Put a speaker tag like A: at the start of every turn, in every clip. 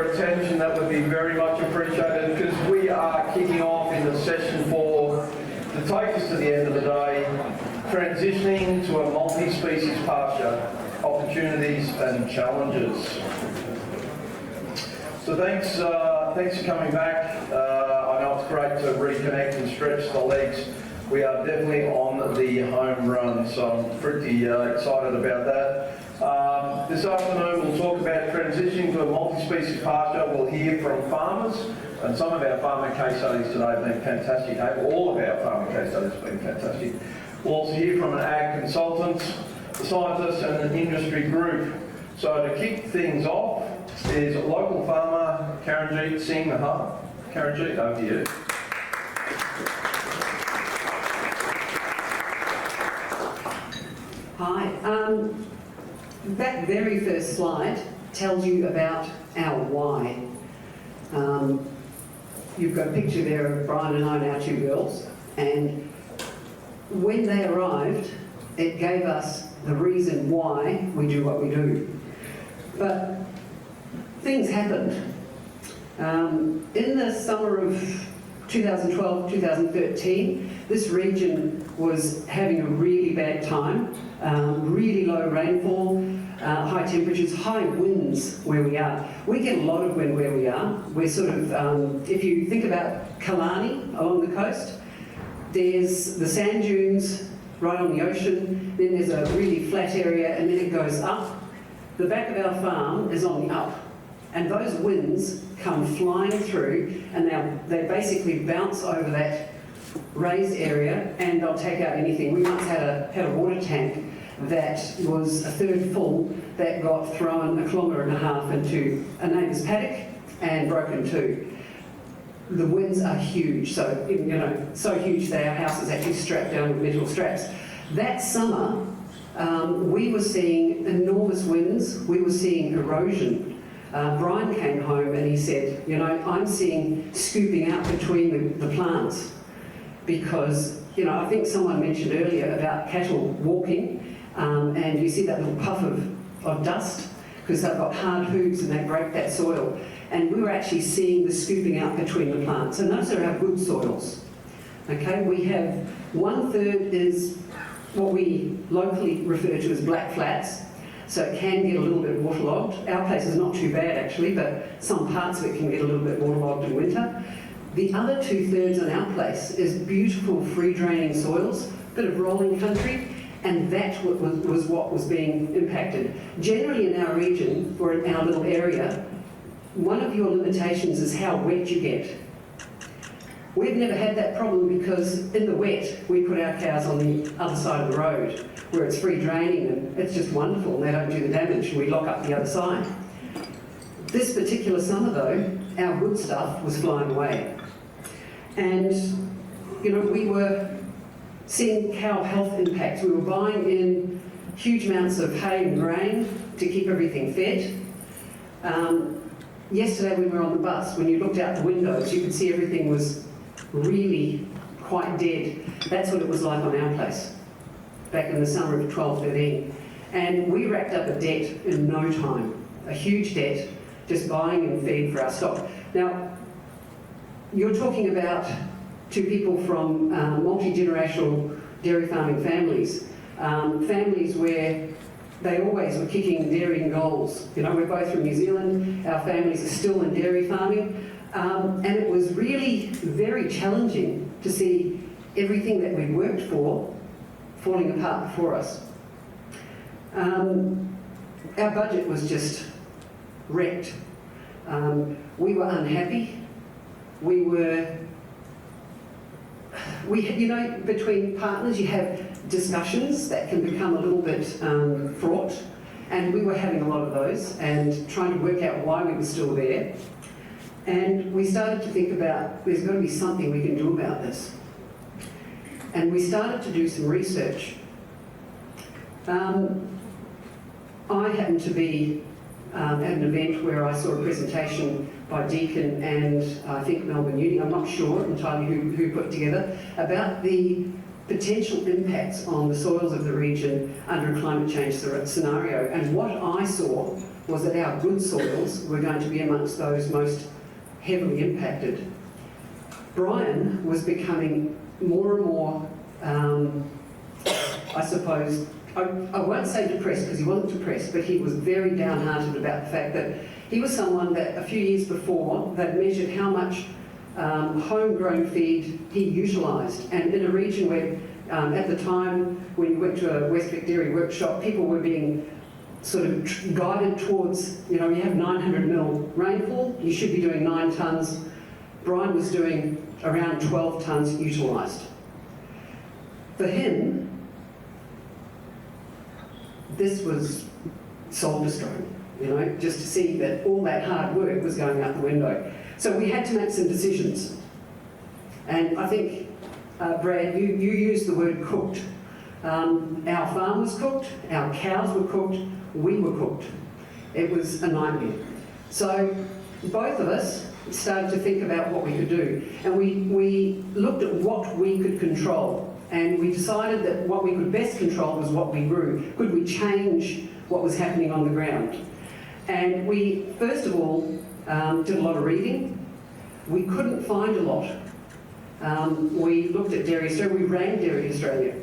A: your attention, that would be very much appreciated, because we are kicking off in the session 4 to take us to the end of the day, transitioning to a multi-species pasture, opportunities and challenges. So thanks for coming back. I know it's great to reconnect and stretch the legs. We are definitely on the home run, so I'm pretty excited about that. This afternoon we'll talk about transitioning to a multi-species pasture. We'll hear from farmers, and some of our farmer case studies today have been fantastic. All of our farmer case studies have been fantastic. We'll also hear from an ag consultant, a scientist and an industry group. So to kick things off is local farmer Karanjeet Singh Nahar. Karanjeet, over to you.
B: Hi. That very first slide tells you about our why. You've got a picture there of Brian and I and our 2 girls, and when they arrived, it gave us the reason why we do what we do. But things happened. In the summer of 2012, 2013, this region was having a really bad time. Really low rainfall, high temperatures, high winds where we are. We get a lot of wind where we are. We're sort of, if you think about Killarney along the coast, there's the sand dunes right on the ocean, then there's a really flat area, and then it goes up. The back of our farm is on the up, and those winds come flying through, and they basically bounce over that raised area, and they'll take out anything. We once had a water tank that was a third full that got thrown 1.5 kilometres into a neighbour's paddock and broken too. The winds are huge, so so huge that our house is actually strapped down with metal straps. That summer, we were seeing enormous winds. We were seeing erosion. Brian came home and he said, I'm seeing scooping out between the plants, because I think someone mentioned earlier about cattle walking, and you see that little puff of dust because they've got hard hooves and they break that soil. And we were actually seeing the scooping out between the plants. And those are our good soils. Okay, we have 1/3 is what we locally refer to as black flats. So it can get a little bit waterlogged. Our place is not too bad actually, but some parts of it can get a little bit waterlogged in winter. The other 2/3 on our place is beautiful free draining soils, bit of rolling country, and that was what was being impacted. Generally in our region, or in our little area, one of your limitations is how wet you get. We've never had that problem because in the wet, we put our cows on the other side of the road where it's free draining and it's just wonderful and they don't do the damage and we lock up the other side. This particular summer though, our good stuff was flying away. And, we were seeing cow health impacts. We were buying in huge amounts of hay and grain to keep everything fed. Yesterday when we were on the bus, when you looked out the windows, you could see everything was really quite dead. That's what it was like on our place back in the summer of 12-13. And we racked up a debt in no time, a huge debt, just buying and feed for our stock. Now, you're talking about 2 people from multi-generational dairy farming families, families where they always were kicking dairying goals. We're both from New Zealand, our families are still in dairy farming, and it was really very challenging to see everything that we worked for falling apart before us. Our budget was just wrecked. We were unhappy. Between partners you have discussions that can become a little bit fraught, and we were having a lot of those and trying to work out why we were still there. And we started to think about, there's got to be something we can do about this. And we started to do some research. I happened to be at an event where I saw a presentation by Deakin and I think Melbourne Uni, I'm not sure entirely who put it together, about the potential impacts on the soils of the region under a climate change scenario. And what I saw was that our good soils were going to be amongst those most heavily impacted. Brian was becoming more and more, I suppose, I won't say depressed because he wasn't depressed, but he was very downhearted about the fact that he was someone that a few years before they'd measured how much homegrown feed he utilised. And in a region where, at the time, when you went to a Westvic dairy workshop, people were being sort of guided towards, you know, you have 900 mil rainfall, you should be doing 9 tonnes. Brian was doing around 12 tonnes utilised. For him, this was soul destroying, you know, just to see that all that hard work was going out the window. So we had to make some decisions. And I think, Brad, you used the word cooked. Our farm was cooked, our cows were cooked, we were cooked. It was a nightmare. So both of us started to think about what we could do. And we looked at what we could control. And we decided that what we could best control was what we grew. Could we change what was happening on the ground? And we, first of all, did a lot of reading. We couldn't find a lot. We looked at Dairy Australia, we ran Dairy Australia.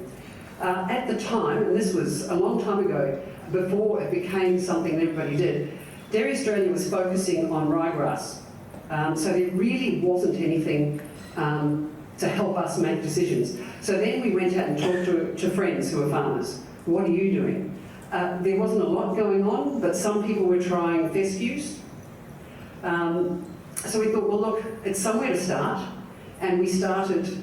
B: At the time, and this was a long time ago, before it became something that everybody did, Dairy Australia was focusing on ryegrass. So there really wasn't anything to help us make decisions. So then we went out and talked to friends who are farmers. What are you doing? There wasn't a lot going on, but some people were trying fescues. So we thought, well, look, it's somewhere to start. And we started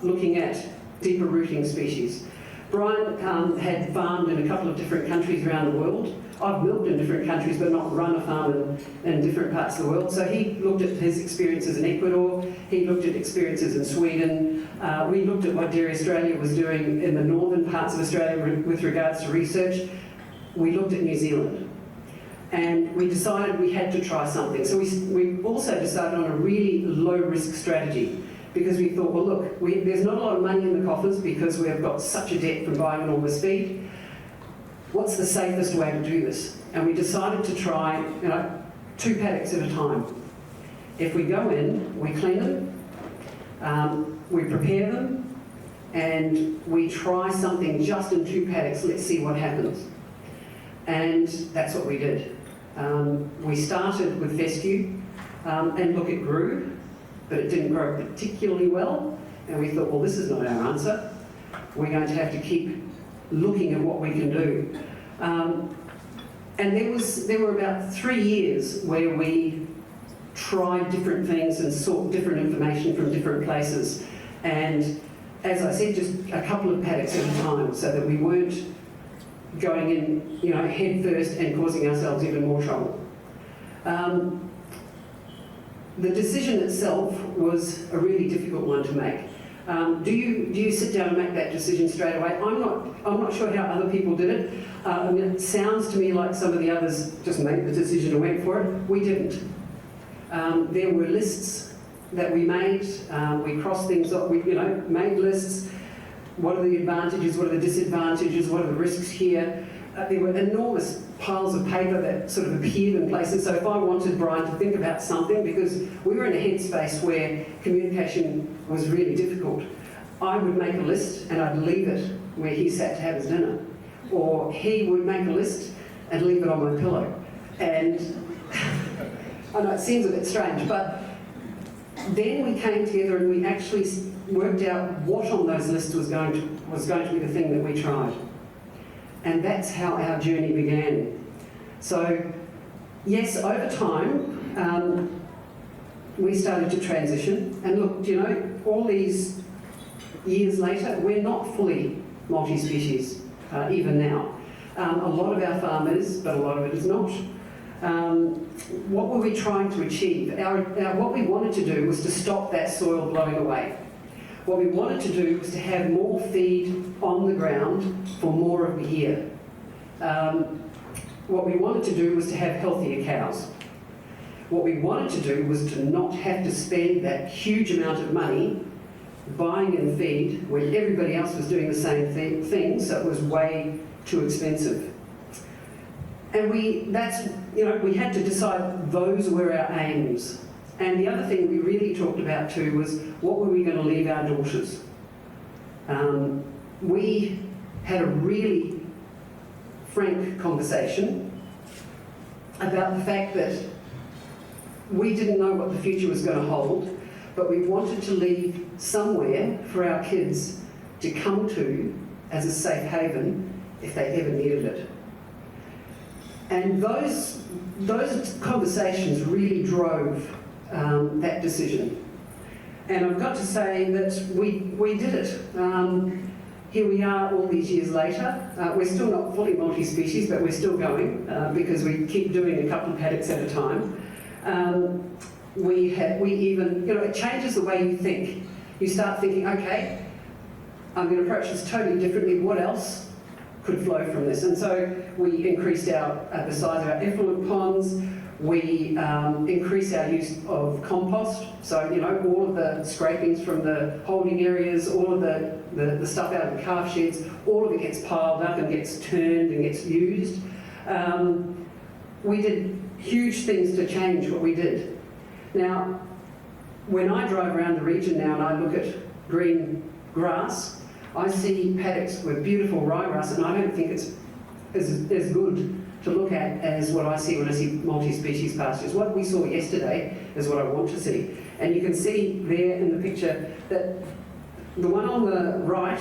B: looking at deeper rooting species. Brian had farmed in a couple of different countries around the world. I've milked in different countries, but not run a farm in different parts of the world. So he looked at his experiences in Ecuador. He looked at experiences in Sweden. We looked at what Dairy Australia was doing in the northern parts of Australia with regards to research. We looked at New Zealand. And we decided we had to try something. So we also decided on a really low-risk strategy, because we thought, well, look, there's not a lot of money in the coffers because we've got such a debt from buying all this feed. What's the safest way to do this? And we decided to try, 2 paddocks at a time. If we go in, we clean them, we prepare them, and we try something just in 2 paddocks. Let's see what happens. And that's what we did. We started with fescue, and look, it grew, but it didn't grow particularly well. And we thought, well, this is not our answer. We're going to have to keep looking at what we can do. And there were about 3 years where we tried different things and sought different information from different places. And as I said, just a couple of paddocks at a time, so that we weren't going in, head first and causing ourselves even more trouble. The decision itself was a really difficult one to make. Do you sit down and make that decision straight away? I'm not sure how other people did it. It sounds to me like some of the others just made the decision and went for it. We didn't. There were lists that we made. We crossed things off. We made lists. What are the advantages? What are the disadvantages? What are the risks here? There were enormous piles of paper that sort of appeared in places. So if I wanted Brian to think about something, because we were in a headspace where communication was really difficult, I would make a list and I'd leave it where he sat to have his dinner. Or he would make a list and leave it on my pillow. And I know it seems a bit strange, but then we came together and we actually worked out what on those lists was going to be the thing that we tried. And that's how our journey began. So, yes, over time, we started to transition. And look, all these years later, we're not fully multi-species, even now. A lot of our farm is, but a lot of it is not. What were we trying to achieve? What we wanted to do was to stop that soil blowing away. What we wanted to do was to have more feed on the ground for more of the year. What we wanted to do was to have healthier cows. What we wanted to do was to not have to spend that huge amount of money buying in feed when everybody else was doing the same thing, so it was way too expensive. And we had to decide those were our aims. And the other thing we really talked about too was what were we going to leave our daughters? We had a really frank conversation about the fact that we didn't know what the future was going to hold, but we wanted to leave somewhere for our kids to come to as a safe haven if they ever needed it. And those conversations really drove that decision. And I've got to say that we did it. Here we are all these years later. We're still not fully multi-species, but we're still going because we keep doing a couple of paddocks at a time. We even, it changes the way you think. You start thinking, okay, I'm going to approach this totally differently. What else could flow from this? And so we increased the size of our effluent ponds. We increased our use of compost. So, all of the scrapings from the holding areas, all of the stuff out of the calf sheds, all of it gets piled up and gets turned and gets used. We did huge things to change what we did. Now, when I drive around the region now and I look at green grass, I see paddocks with beautiful ryegrass, and I don't think it's as good to look at as what I see when I see multi-species pastures. What we saw yesterday is what I want to see. And you can see there in the picture that the one on the right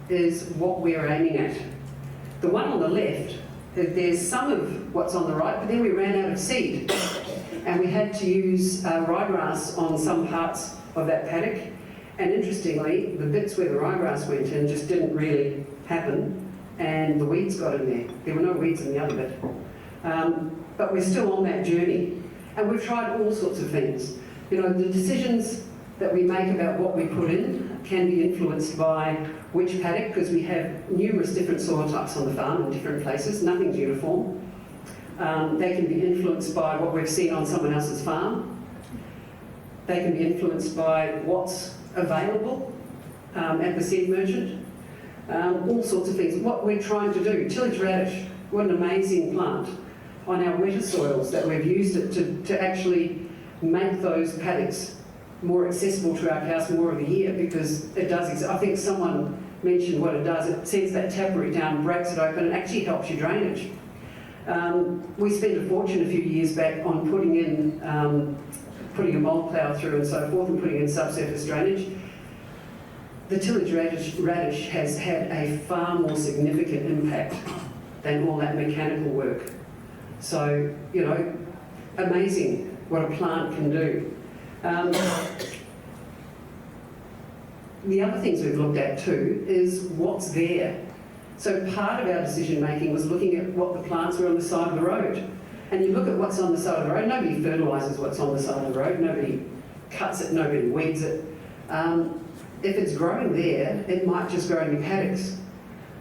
B: is what we're aiming at. The one on the left, there's some of what's on the right, but then we ran out of seed. And we had to use ryegrass on some parts of that paddock. And interestingly, the bits where the ryegrass went in just didn't really happen, and the weeds got in there. There were no weeds in the other bit. But we're still on that journey. And we've tried all sorts of things. The decisions that we make about what we put in can be influenced by which paddock, because we have numerous different soil types on the farm in different places. Nothing's uniform. They can be influenced by what we've seen on someone else's farm. They can be influenced by what's available at the seed merchant. All sorts of things. What we're trying to do, tillage radish, what an amazing plant on our wetter soils that we've used it to actually make those paddocks more accessible to our cows more of the year, because it does. I think someone mentioned what it does. It sends that taproot down, breaks it open, and actually helps your drainage. We spent a fortune a few years back on putting a mould plough through and so forth, and putting in subsurface drainage. The tillage radish has had a far more significant impact than all that mechanical work. So, amazing what a plant can do. The other things we've looked at too is what's there. So part of our decision making was looking at what the plants were on the side of the road. And you look at what's on the side of the road, nobody fertilises what's on the side of the road, nobody cuts it, nobody weeds it. If it's growing there, it might just grow in your paddocks.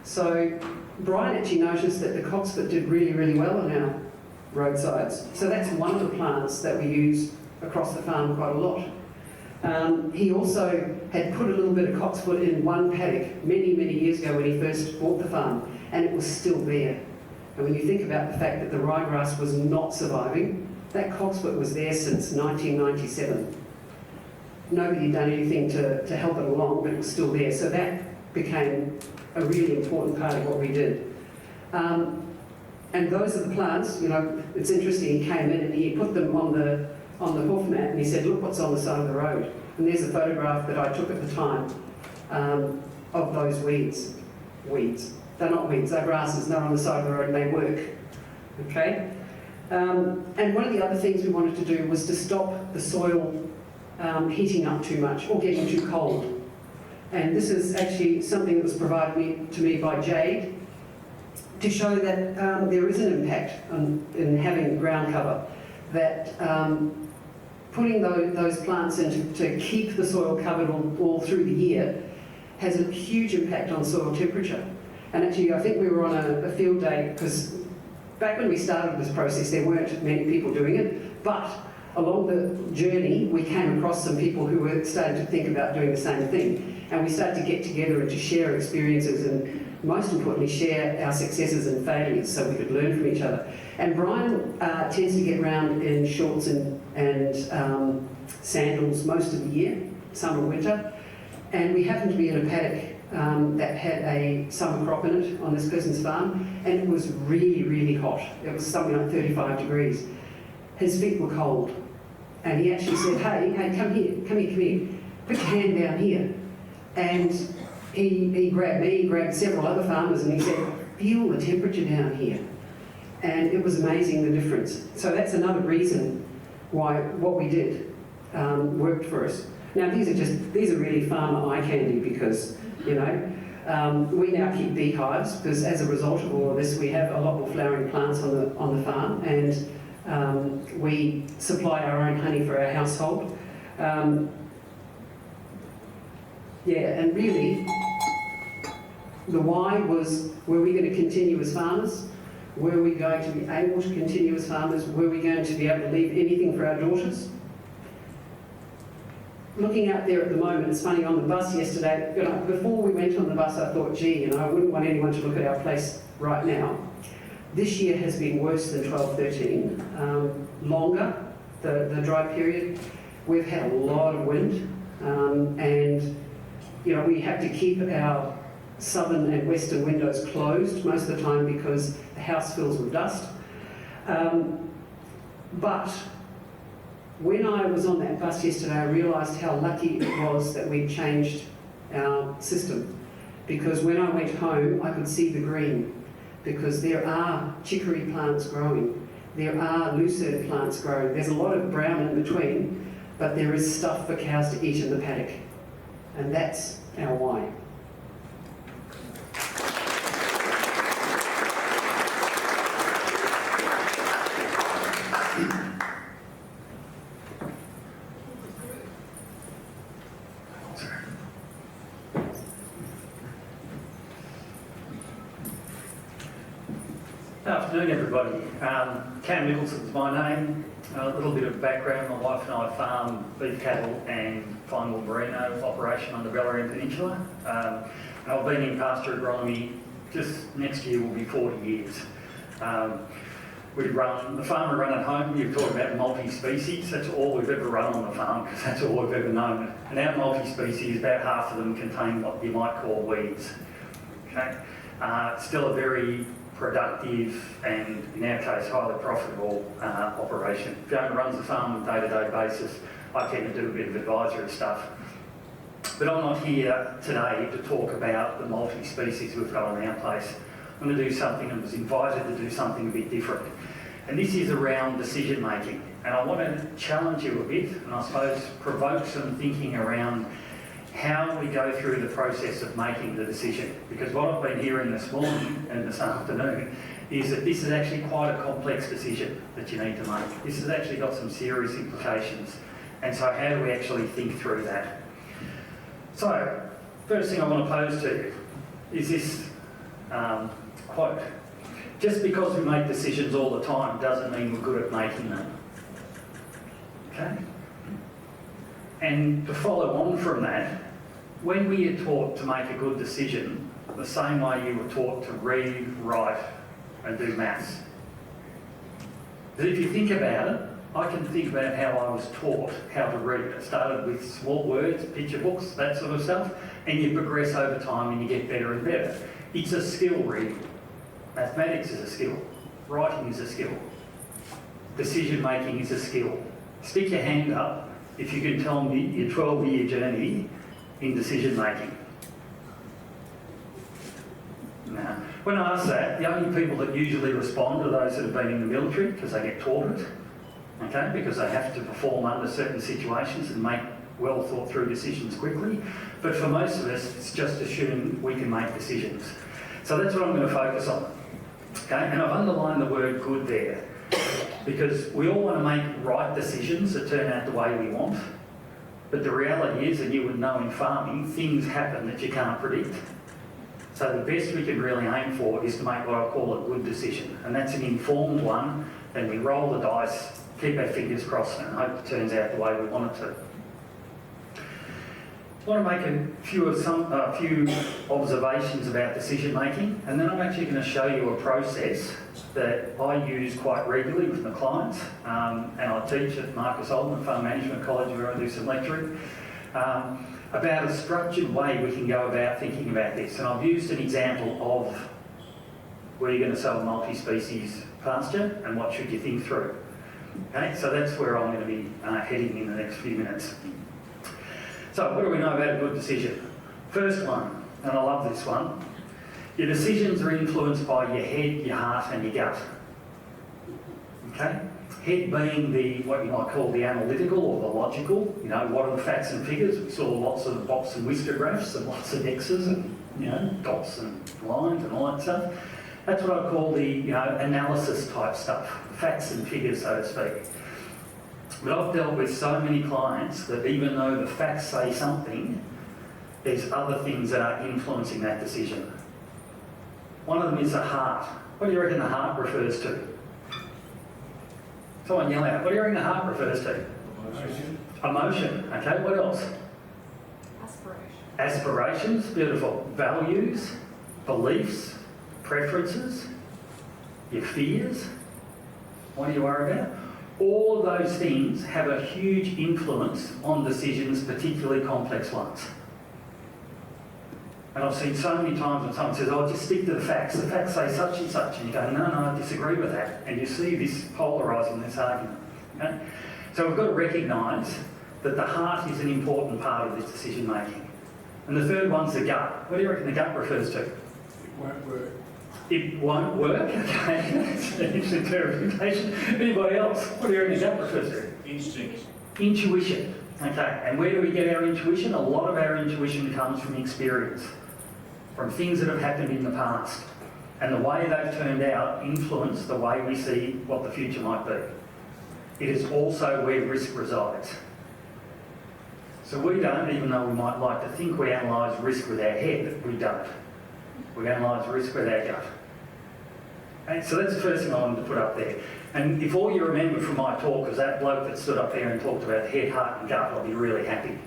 B: So Brian actually noticed that the cocksfoot did really, really well on our roadsides. So that's one of the plants that we use across the farm quite a lot. He also had put a little bit of cocksfoot in one paddock many, many years ago when he first bought the farm, and it was still there. And when you think about the fact that the ryegrass was not surviving, that cocksfoot was there since 1997. Nobody had done anything to help it along, but it was still there. So that became a really important part of what we did. And those are the plants. It's interesting, he came in and he put them on the hoof mat and he said, look what's on the side of the road. And there's a photograph that I took at the time of those weeds. Weeds. They're not weeds, they're grasses, and they're on the side of the road and they work. Okay? And one of the other things we wanted to do was to stop the soil heating up too much or getting too cold. And this is actually something that was provided to me by Jade to show that there is an impact in having ground cover, that putting those plants in to keep the soil covered all through the year has a huge impact on soil temperature. And actually, I think we were on a field day, because back when we started this process, there weren't many people doing it, but along the journey, we came across some people who were starting to think about doing the same thing. And we started to get together and to share experiences and, most importantly, share our successes and failures so we could learn from each other. And Brian tends to get around in shorts and sandals most of the year, summer, winter. And we happened to be in a paddock that had a summer crop in it on this person's farm, and it was really, really hot. It was something like 35 degrees. His feet were cold. And he actually said, hey, come here. Put your hand down here. And he grabbed me, he grabbed several other farmers, and he said, feel the temperature down here. And it was amazing, the difference. So that's another reason why what we did worked for us. Now these are really farmer eye candy because, you know, we now keep beehives because as a result of all of this, we have a lot more flowering plants on the farm, and we supply our own honey for our household. And really, the why was, were we going to continue as farmers? Were we going to be able to continue as farmers? Were we going to be able to leave anything for our daughters? Looking out there at the moment, it's funny, on the bus yesterday, you know, before we went on the bus, I thought, gee, you know, I wouldn't want anyone to look at our place right now. This year has been worse than 12-13, longer, the dry period. We've had a lot of wind, and you know, we have to keep our southern and western windows closed most of the time because the house fills with dust. But when I was on that bus yesterday, I realised how lucky it was that we'd changed our system. Because when I went home, I could see the green. Because there are chicory plants growing. There are lucerne plants growing. There's a lot of brown in between, but there is stuff for cows to eat in the paddock. And that's our why.
C: Afternoon, everybody. Cam Nicholson's my name. A little bit of background: my wife and I farm beef cattle and fine wool merino operation on the Bellarine Peninsula. I've been in pasture agronomy, just next year will be 40 years. The farm we run at home, you've talked about multi-species, that's all we've ever run on the farm because that's all we've ever known. And our multi-species, about half of them contain what you might call weeds. Okay? Still a very productive and, in our case, highly profitable operation. Fiona runs the farm on a day-to-day basis. I tend to do a bit of advisory stuff. But I'm not here today to talk about the multi-species we've got on our place. I'm going to do something, and was invited to do something a bit different. And this is around decision making. And I want to challenge you a bit, and I suppose provoke some thinking around how we go through the process of making the decision. Because what I've been hearing this morning and this afternoon is that this is actually quite a complex decision that you need to make. This has actually got some serious implications. And so how do we actually think through that? So, first thing I want to pose to you is this quote. Just because we make decisions all the time doesn't mean we're good at making them. Okay? And to follow on from that, when we are taught to make a good decision, the same way you were taught to read, write and do maths. But if you think about it, I can think about how I was taught how to read. It started with small words, picture books, that sort of stuff, and you progress over time and you get better and better. It's a skill, reading. Mathematics is a skill. Writing is a skill. Decision making is a skill. Stick your hand up if you can tell me your 12-year journey in decision making. Now, when I ask that, the only people that usually respond are those that have been in the military because they get taught it, okay, because they have to perform under certain situations and make well thought through decisions quickly. But for most of us, it's just assumed we can make decisions. So that's what I'm going to focus on. Okay, and I've underlined the word good there because we all want to make right decisions that turn out the way we want. But the reality is, and you would know in farming, things happen that you can't predict. So the best we can really aim for is to make what I call a good decision. And that's an informed one, and we roll the dice keep our fingers crossed and hope it turns out the way we want it to. I want to make a few observations about decision making, and then I'm actually going to show you a process that I use quite regularly with my clients, and I teach at Marcus Oldham Farm Management College where I do some lecturing, about a structured way we can go about thinking about this. And I've used an example of where you're going to sell a multi-species pasture and what should you think through. Okay, so that's where I'm going to be heading in the next few minutes. So what do we know about a good decision? First one, and I love this one, your decisions are influenced by your head, your heart and your gut. Okay? Head being what you might call the analytical or the logical, you know, what are the facts and figures? We saw lots of box and whisker graphs and lots of X's and, you know, dots and lines and all that stuff. That's what I call the, you know, analysis type stuff, facts and figures, so to speak. But I've dealt with so many clients that even though the facts say something, there's other things that are influencing that decision. One of them is the heart. What do you reckon the heart refers to? Someone yell out. What do you reckon the heart refers to?
D: Emotion.
C: Emotion. Okay, what else?
E: Aspiration.
C: Aspirations, beautiful. Values, beliefs, preferences, your fears. What do you worry about? All of those things have a huge influence on decisions, particularly complex ones. And I've seen so many times when someone says, oh, just stick to the facts say such and such, and you go, no, I disagree with that. And you see this polarising this argument. Okay? So we've got to recognise that the heart is an important part of this decision making. And the third one's the gut. What do you reckon the gut refers to?
D: It won't work.
C: It won't work, okay, that's an interesting interpretation. Anybody else? What do you reckon the gut refers to?
D: Instinct.
C: Intuition, okay. And where do we get our intuition? A lot of our intuition comes from experience, from things that have happened in the past. And the way they've turned out influence the way we see what the future might be. It is also where risk resides. So we don't, even though we might like to think we analyse risk with our head, we don't. We analyse risk with our gut. Okay, so that's the first thing I wanted to put up there. And if all you remember from my talk was that bloke that stood up there and talked about head, heart and gut, I'll be really happy.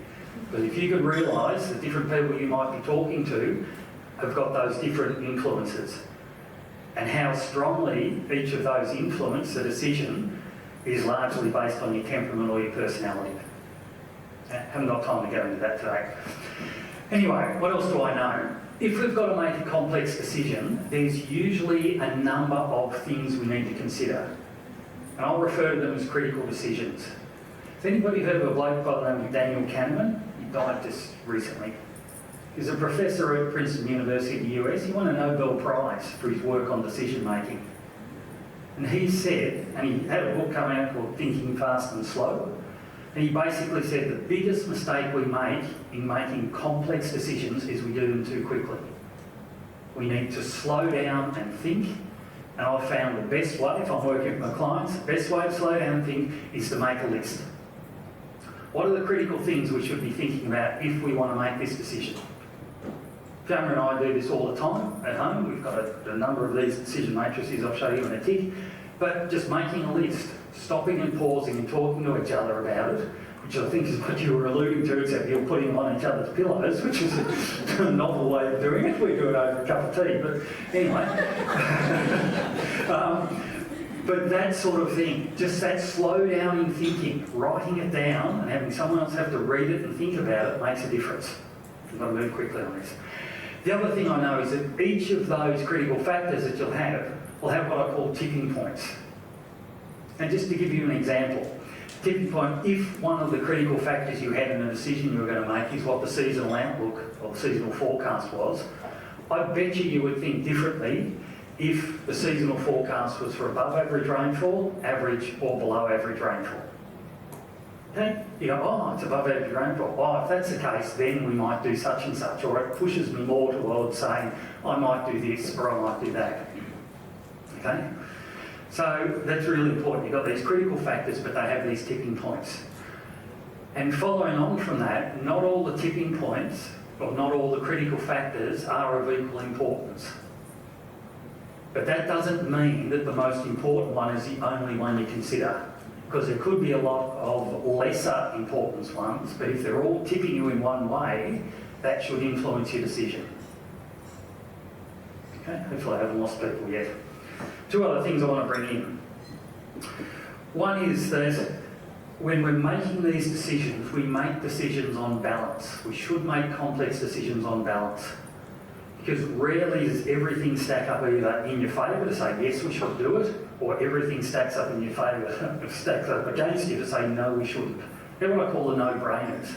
C: Because if you could realise the different people you might be talking to have got those different influences and how strongly each of those influence the decision is largely based on your temperament or your personality. I haven't got time to go into that today. Anyway, what else do I know? If we've got to make a complex decision, there's usually a number of things we need to consider. And I'll refer to them as critical decisions. Has anybody heard of a bloke by the name of Daniel Kahneman? He died just recently. He's a professor at Princeton University in the US. He won a Nobel Prize for his work on decision making. And he said, and he had a book come out called Thinking Fast and Slow, and he basically said the biggest mistake we make in making complex decisions is we do them too quickly. We need to slow down and think. And I've found the best way, if I'm working with my clients, the best way to slow down and think is to make a list. What are the critical things we should be thinking about if we want to make this decision? Fiona and I do this all the time at home. We've got a number of these decision matrices I'll show you in a tick. But just making a list, stopping and pausing and talking to each other about it, which I think is what you were alluding to, except you're putting them on each other's pillows, which is a novel way of doing it. We do it over a cup of tea, but anyway. But that sort of thing, just that slow down in thinking, writing it down and having someone else have to read it and think about it makes a difference. I've got to move quickly on this. The other thing I know is that each of those critical factors that you'll have will have what I call tipping points. And just to give you an example, tipping point, if one of the critical factors you had in a decision you were going to make is what the seasonal outlook or the seasonal forecast was, I bet you would think differently if the seasonal forecast was for above average rainfall, average or below average rainfall. Okay? You go, oh, it's above average rainfall. Oh, if that's the case, then we might do such and such, or it pushes me more towards saying, I might do this or I might do that. Okay? So that's really important. You've got these critical factors, but they have these tipping points. And following on from that, not all the tipping points, or not all the critical factors are of equal importance. But that doesn't mean that the most important one is the only one you consider. because there could be a lot of lesser importance ones, but if they're all tipping you in one way, that should influence your decision. Okay, hopefully I haven't lost people yet. Two other things I want to bring in. One is that when we're making these decisions, we make decisions on balance. We should make complex decisions on balance. Because rarely does everything stack up either in your favour to say, yes, we should do it, or everything stacks up in your favour, stacks up against you to say, no, we shouldn't. They're what I call the no-brainers.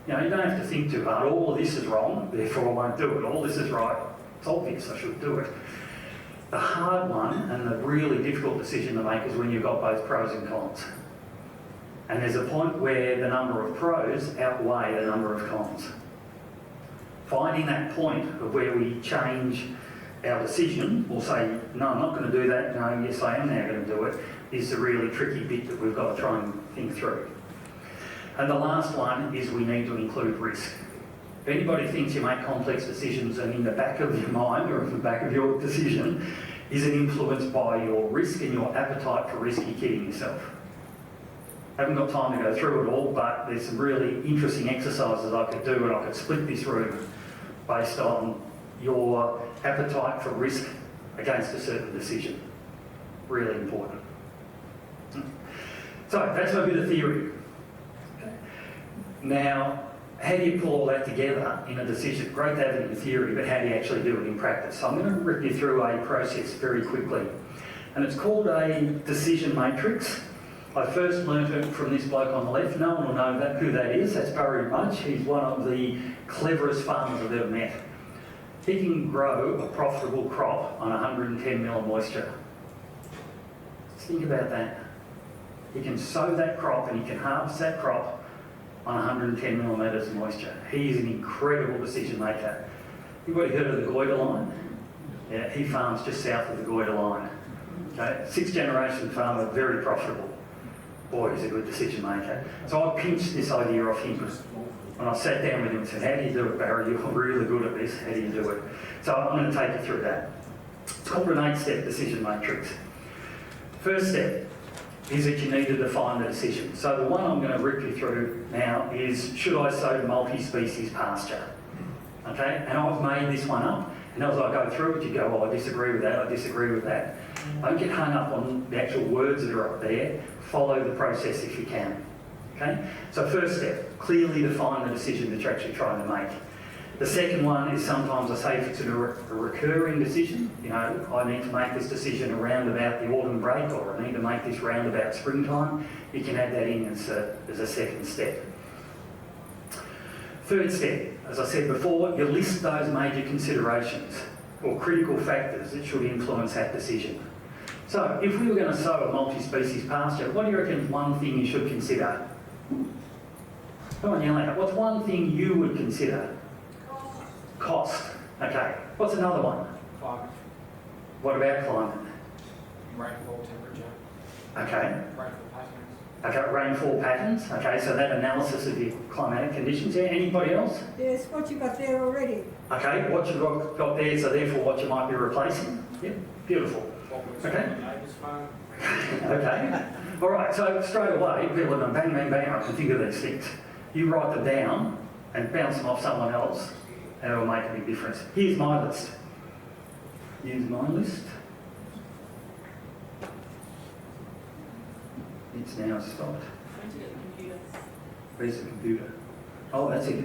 C: You know, you don't have to think too hard. All of this is wrong, therefore I won't do it. All this is right. It's obvious I should do it. The hard one and the really difficult decision to make is when you've got both pros and cons. And there's a point where the number of pros outweigh the number of cons. Finding that point of where we change our decision, or say, no, I'm not going to do that, no, yes, I am now going to do it, is the really tricky bit that we've got to try and think through. And the last one is we need to include risk. If anybody thinks you make complex decisions and in the back of your mind or in the back of your decision isn't influenced by your risk and your appetite for risk, you're kidding yourself. I haven't got time to go through it all, but there's some really interesting exercises I could do, and I could split this room based on your appetite for risk against a certain decision. Really important. So that's a bit of theory. Now, how do you pull all that together in a decision? Great to have it in theory, but how do you actually do it in practice? So I'm going to rip you through a process very quickly. And it's called a decision matrix. I first learnt it from this bloke on the left. No one will know who that is. That's Barry Mudge. He's one of the cleverest farmers I've ever met. He can grow a profitable crop on 110 mil of moisture. Just think about that. He can sow that crop and he can harvest that crop on 110 millimetres of moisture. He is an incredible decision maker. Anybody heard of the Goyder line? Yeah, he farms just south of the Goyder line. Okay, 6th generation farmer, very profitable. Boy, he's a good decision maker. So I pinched this idea off him. And I sat down with him and said, how do you do it, Barry? You're really good at this. How do you do it? So I'm going to take you through that. It's called an 8-step decision matrix. First step is that you need to define the decision. So the one I'm going to rip you through now is, should I sow multi-species pasture? Okay, and I've made this one up. And as I go through it, you go, oh, I disagree with that, I disagree with that. Don't get hung up on the actual words that are up there. Follow the process if you can. Okay? So first step, clearly define the decision that you're actually trying to make. The second one is sometimes I say if it's a recurring decision, you know, I need to make this decision around about the autumn break, or I need to make this round about springtime, you can add that in as a second step. Third step, as I said before, you list those major considerations or critical factors that should influence that decision. So if we were going to sow a multi-species pasture, what do you reckon is one thing you should consider? Come on, yell out. What's one thing you would consider? Cost. Okay. What's another one?
F: Climate,
C: What about climate?
F: rainfall, temperature,
C: Okay.
F: rainfall patterns.
C: Okay, rainfall patterns. Okay, so that analysis of your climatic conditions. Yeah, anybody else?
G: Yes, what you got there already.
C: Okay, what you've got there, so therefore what you might be replacing. Yep, beautiful.
F: What was
C: Okay.
F: on the neighbour's farm.
C: Okay. All right, so straight away, people are going bang, bang, bang, I can think of these things. You write them down and bounce them off someone else, and it'll make a big difference. Here's my list. Here's my list. It's now stopped. Where's the computer? Oh, that's it.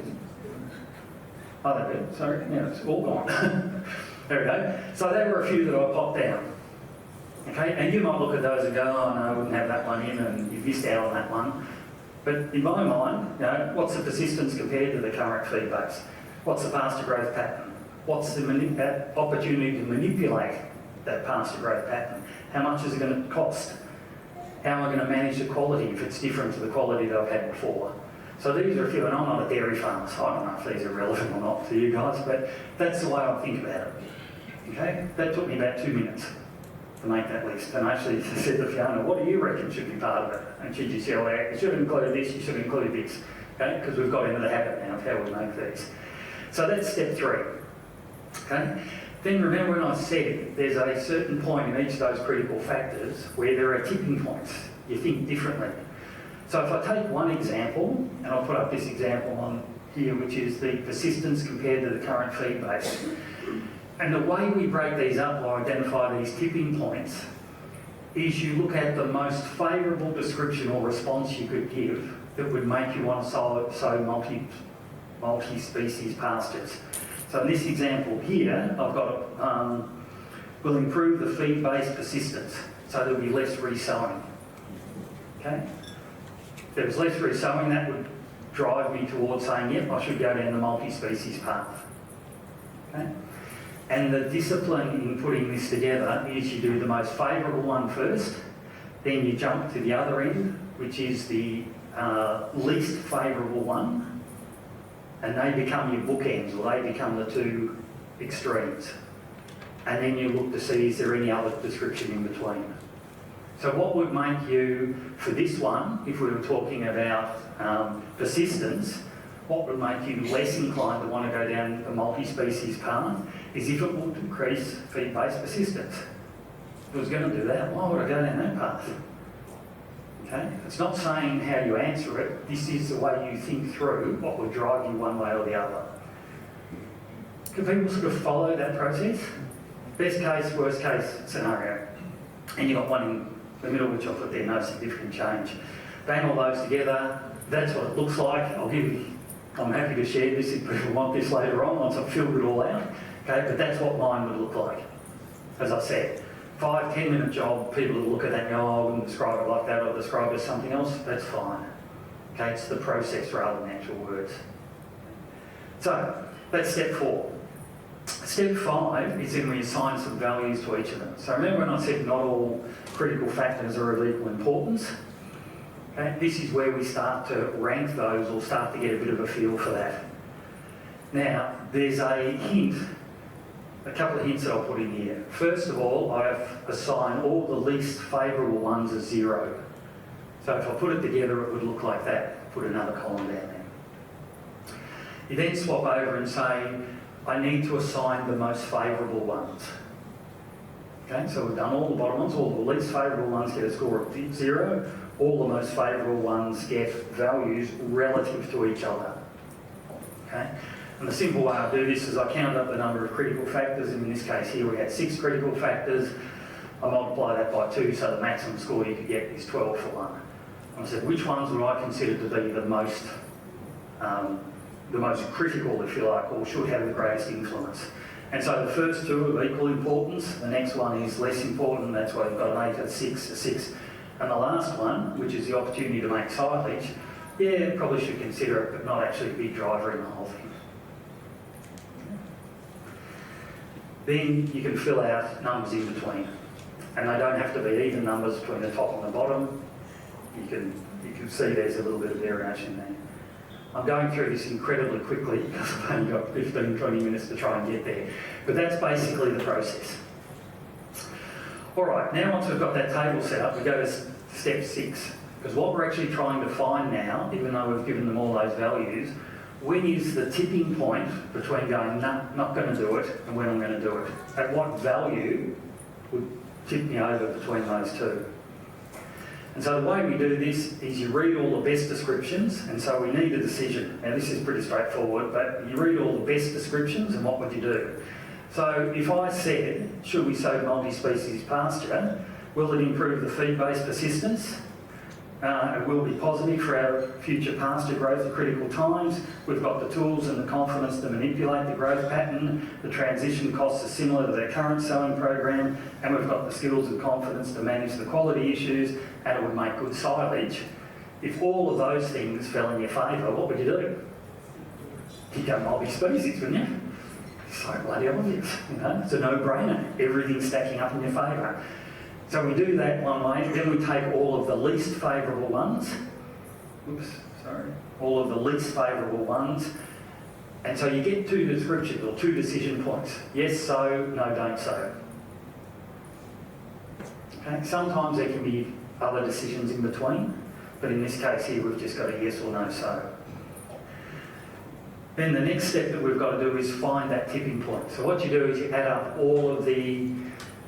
C: Oh, that's it. Sorry, now it's all gone. There we go. So there were a few that I popped down. Okay, and you might look at those and go, oh no, I wouldn't have that one in, and you've missed out on that one. But in my mind, you know, what's the persistence compared to the current feed base? What's the pasture growth pattern? What's the opportunity to manipulate that pasture growth pattern? How much is it going to cost? How am I going to manage the quality if it's different to the quality that I've had before? So these are a few, and I'm not a dairy farmer, so I don't know if these are relevant or not to you guys, but that's the way I think about it. Okay? That took me about 2 minutes to make that list. And I actually said to Fiona, what do you reckon should be part of it? And she just yelled out, you should include this, you should include this. Okay? Because we've got into the habit now of how we make these. So that's step 3. Okay? Then remember when I said there's a certain point in each of those critical factors where there are tipping points. You think differently. So if I take one example, and I'll put up this example on here, which is the persistence compared to the current feed base. And the way we break these up or identify these tipping points is you look at the most favourable description or response you could give that would make you want to sow multi-species pastures. So in this example here, I've got will improve the feed base persistence, so there'll be less resowing. Okay? If there was less resowing, that would drive me towards saying, yep, I should go down the multi-species path. Okay? And the discipline in putting this together is you do the most favourable one first, then you jump to the other end, which is the least favourable one, and they become your bookends, or they become the two extremes. And then you look to see, is there any other description in between? So what would make you, for this one, if we were talking about persistence, what would make you less inclined to want to go down the multi-species path is if it would increase feed-based persistence. If it was going to do that, why would I go down that path? Okay? It's not saying how you answer it, this is the way you think through what would drive you one way or the other. Can people sort of follow that process? Best case, worst case scenario. And you've got one in the middle, which I'll put there, no significant change. Bang all those together, that's what it looks like. I'm happy to share this if people want this later on, once I've filled it all out. Okay, but that's what mine would look like. As I said, 5-10 minute job, people will look at that and go, oh, I wouldn't describe it like that, or describe it as something else, that's fine. Okay, it's the process rather than actual words. So, that's step 4. Step 5 is then we assign some values to each of them. So remember when I said not all critical factors are of equal importance? Okay, this is where we start to rank those or start to get a bit of a feel for that. Now, there's a hint, a couple of hints that I'll put in here. First of all, I've assigned all the least favourable ones as 0. So if I put it together, it would look like that. Put another column down there. You then swap over and say, I need to assign the most favourable ones. Okay, so we've done all the bottom ones, all the least favourable ones get a score of 0, all the most favourable ones get values relative to each other. Okay, and the simple way I do this is I count up the number of critical factors, and in this case here we had 6 critical factors. I multiply that by 2, so the maximum score you could get is 12 for 1. And I said, which ones would I consider to be the most critical, if you like, or should have the greatest influence? And so the first 2 are equal importance, the next one is less important, that's why we've got an 8, a 6, a 6. And the last one, which is the opportunity to make silage, yeah, probably should consider it, but not actually a big driver in the whole thing. Then you can fill out numbers in between. And they don't have to be even numbers between the top and the bottom. You can see there's a little bit of variation there. I'm going through this incredibly quickly because I've only got 15, 20 minutes to try and get there. But that's basically the process. All right, now once we've got that table set up, we go to step 6. Because what we're actually trying to find now, even though we've given them all those values, when is the tipping point between going, nah, not going to do it, and when I'm going to do it? At what value would tip me over between those two? And so the way we do this is you read all the best descriptions, and so we need a decision. Now this is pretty straightforward, but you read all the best descriptions, and what would you do? So if I said, should we sow multi-species pasture, will it improve the feed-based persistence? It will be positive for our future pasture growth at critical times. We've got the tools and the confidence to manipulate the growth pattern. The transition costs are similar to their current sowing program, and we've got the skills and confidence to manage the quality issues, and it would make good silage. If all of those things fell in your favour, what would you do? You'd go multi-species, wouldn't you? It's so bloody obvious, you know? It's a no-brainer. Everything's stacking up in your favour. So we do that one way, then we take all of the least favourable ones, all of the least favourable ones, and so you get 2 descriptions or 2 decision points. Yes, sow, no, don't sow. Okay, sometimes there can be other decisions in between, but in this case here we've just got a yes or no sow. Then the next step that we've got to do is find that tipping point. So what you do is you add up all of the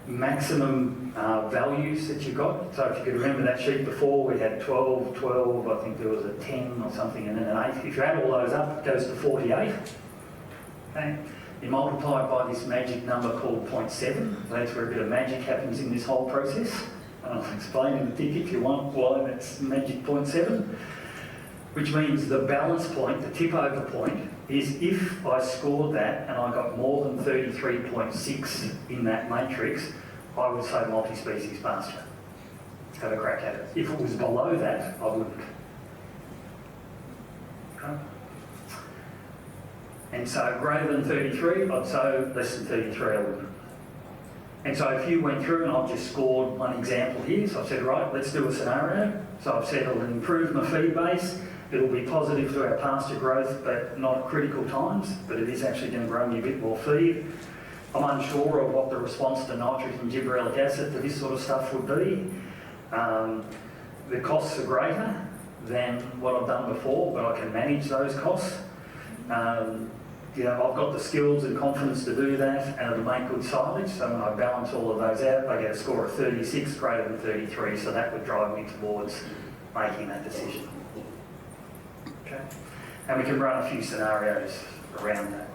C: maximum values that you got. So if you could remember that sheet before, we had 12, 12, I think there was a 10 or something, and then an 8. If you add all those up, it goes to 48. Okay. You multiply it by this magic number called 0.7. That's where a bit of magic happens in this whole process. And I'll explain in the tick if you want why that's magic 0.7. Which means the balance point, the tip over point, is if I scored that and I got more than 33.6 in that matrix, I would say multi-species pasture. Have a crack at it. If it was below that, I wouldn't. Okay. And so greater than 33, I'd say less than 33, I wouldn't. And so if you went through, and I've just scored one example here, so I've said, right, let's do a scenario. So I've said it'll improve my feed base, it'll be positive to our pasture growth, but not at critical times, but it is actually going to grow me a bit more feed. I'm unsure of what the response to nitrogen, gibberellic acid, to this sort of stuff would be. The costs are greater than what I've done before, but I can manage those costs. You know, I've got the skills and confidence to do that, and it'll make good silage. So when I balance all of those out, I get a score of 36, greater than 33. So that would drive me towards making that decision. Okay, and we can run a few scenarios around that.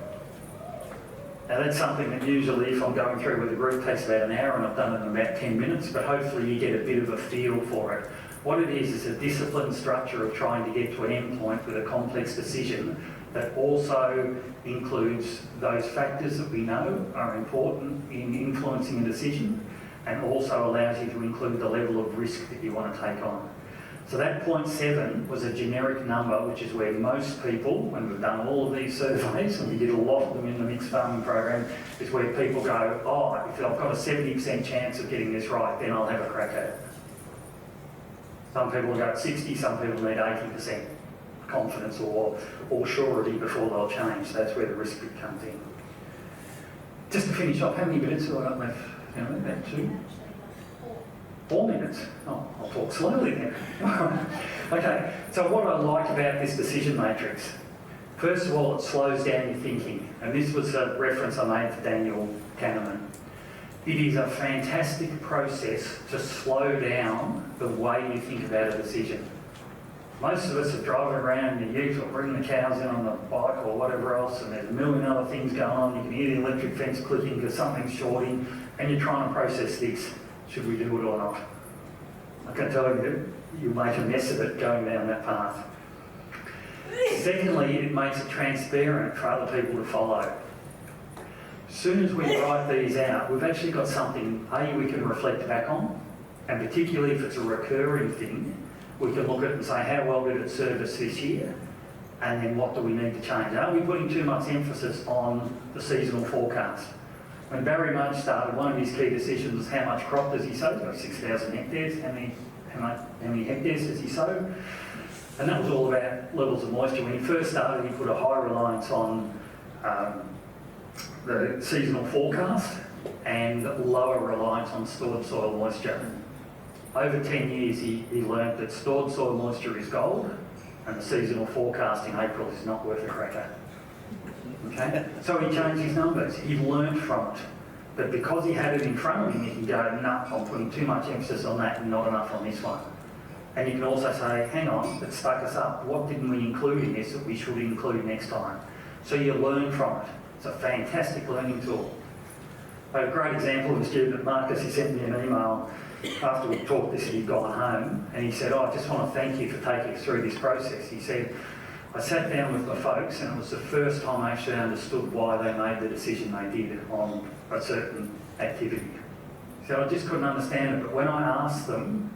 C: Now that's something that usually, if I'm going through with a group, takes about an hour, and I've done it in about 10 minutes. But hopefully you get a bit of a feel for it. What it is a disciplined structure of trying to get to an end point with a complex decision that also includes those factors that we know are important in influencing a decision, and also allows you to include the level of risk that you want to take on. So that 0.7 was a generic number, which is where most people, when we've done all of these surveys, and we did a lot of them in the mixed farming program, is where people go, oh, if I've got a 70% chance of getting this right, then I'll have a crack at it. Some people go at 60, some people need 80% confidence or surety before they'll change. That's where the risk bit comes in. Just to finish off, how many minutes have I got left? You know, about 2? 4 minutes. Oh, I'll talk slowly then. Okay, so what I like about this decision matrix, first of all, it slows down your thinking. And this was a reference I made to Daniel Kahneman. It is a fantastic process to slow down the way you think about a decision. Most of us are driving around in the ute or bringing the cows in on the bike or whatever else, and there's a million other things going on. You can hear the electric fence clicking because something's shorting, and you're trying to process this. Should we do it or not? I can tell you, you'll make a mess of it going down that path. Secondly, it makes it transparent for other people to follow. As soon as we write these out, we've actually got something, we can reflect back on, and particularly if it's a recurring thing, we can look at it and say, how well did it serve us this year? And then what do we need to change? Are we putting too much emphasis on the seasonal forecast? When Barry Mudge started, one of his key decisions was how much crop does he sow? He's got 6,000 hectares. How many hectares does he sow? And that was all about levels of moisture. When he first started, he put a high reliance on the seasonal forecast and lower reliance on stored soil moisture. Over 10 years, he learned that stored soil moisture is gold, and the seasonal forecast in April is not worth a cracker. Okay? So he changed his numbers. He learned from it. But because he had it in front of him, he can go, nah, I'm putting too much emphasis on that and not enough on this one. And you can also say, hang on, it stuck us up. What didn't we include in this that we should include next time? So you learn from it. It's a fantastic learning tool. A great example of a student, Marcus, he sent me an email after we talked this, he'd gone home, and he said, I just want to thank you for taking us through this process. He said, I sat down with my folks, and it was the first time I actually understood why they made the decision they did on a certain activity. So I just couldn't understand it, but when I asked them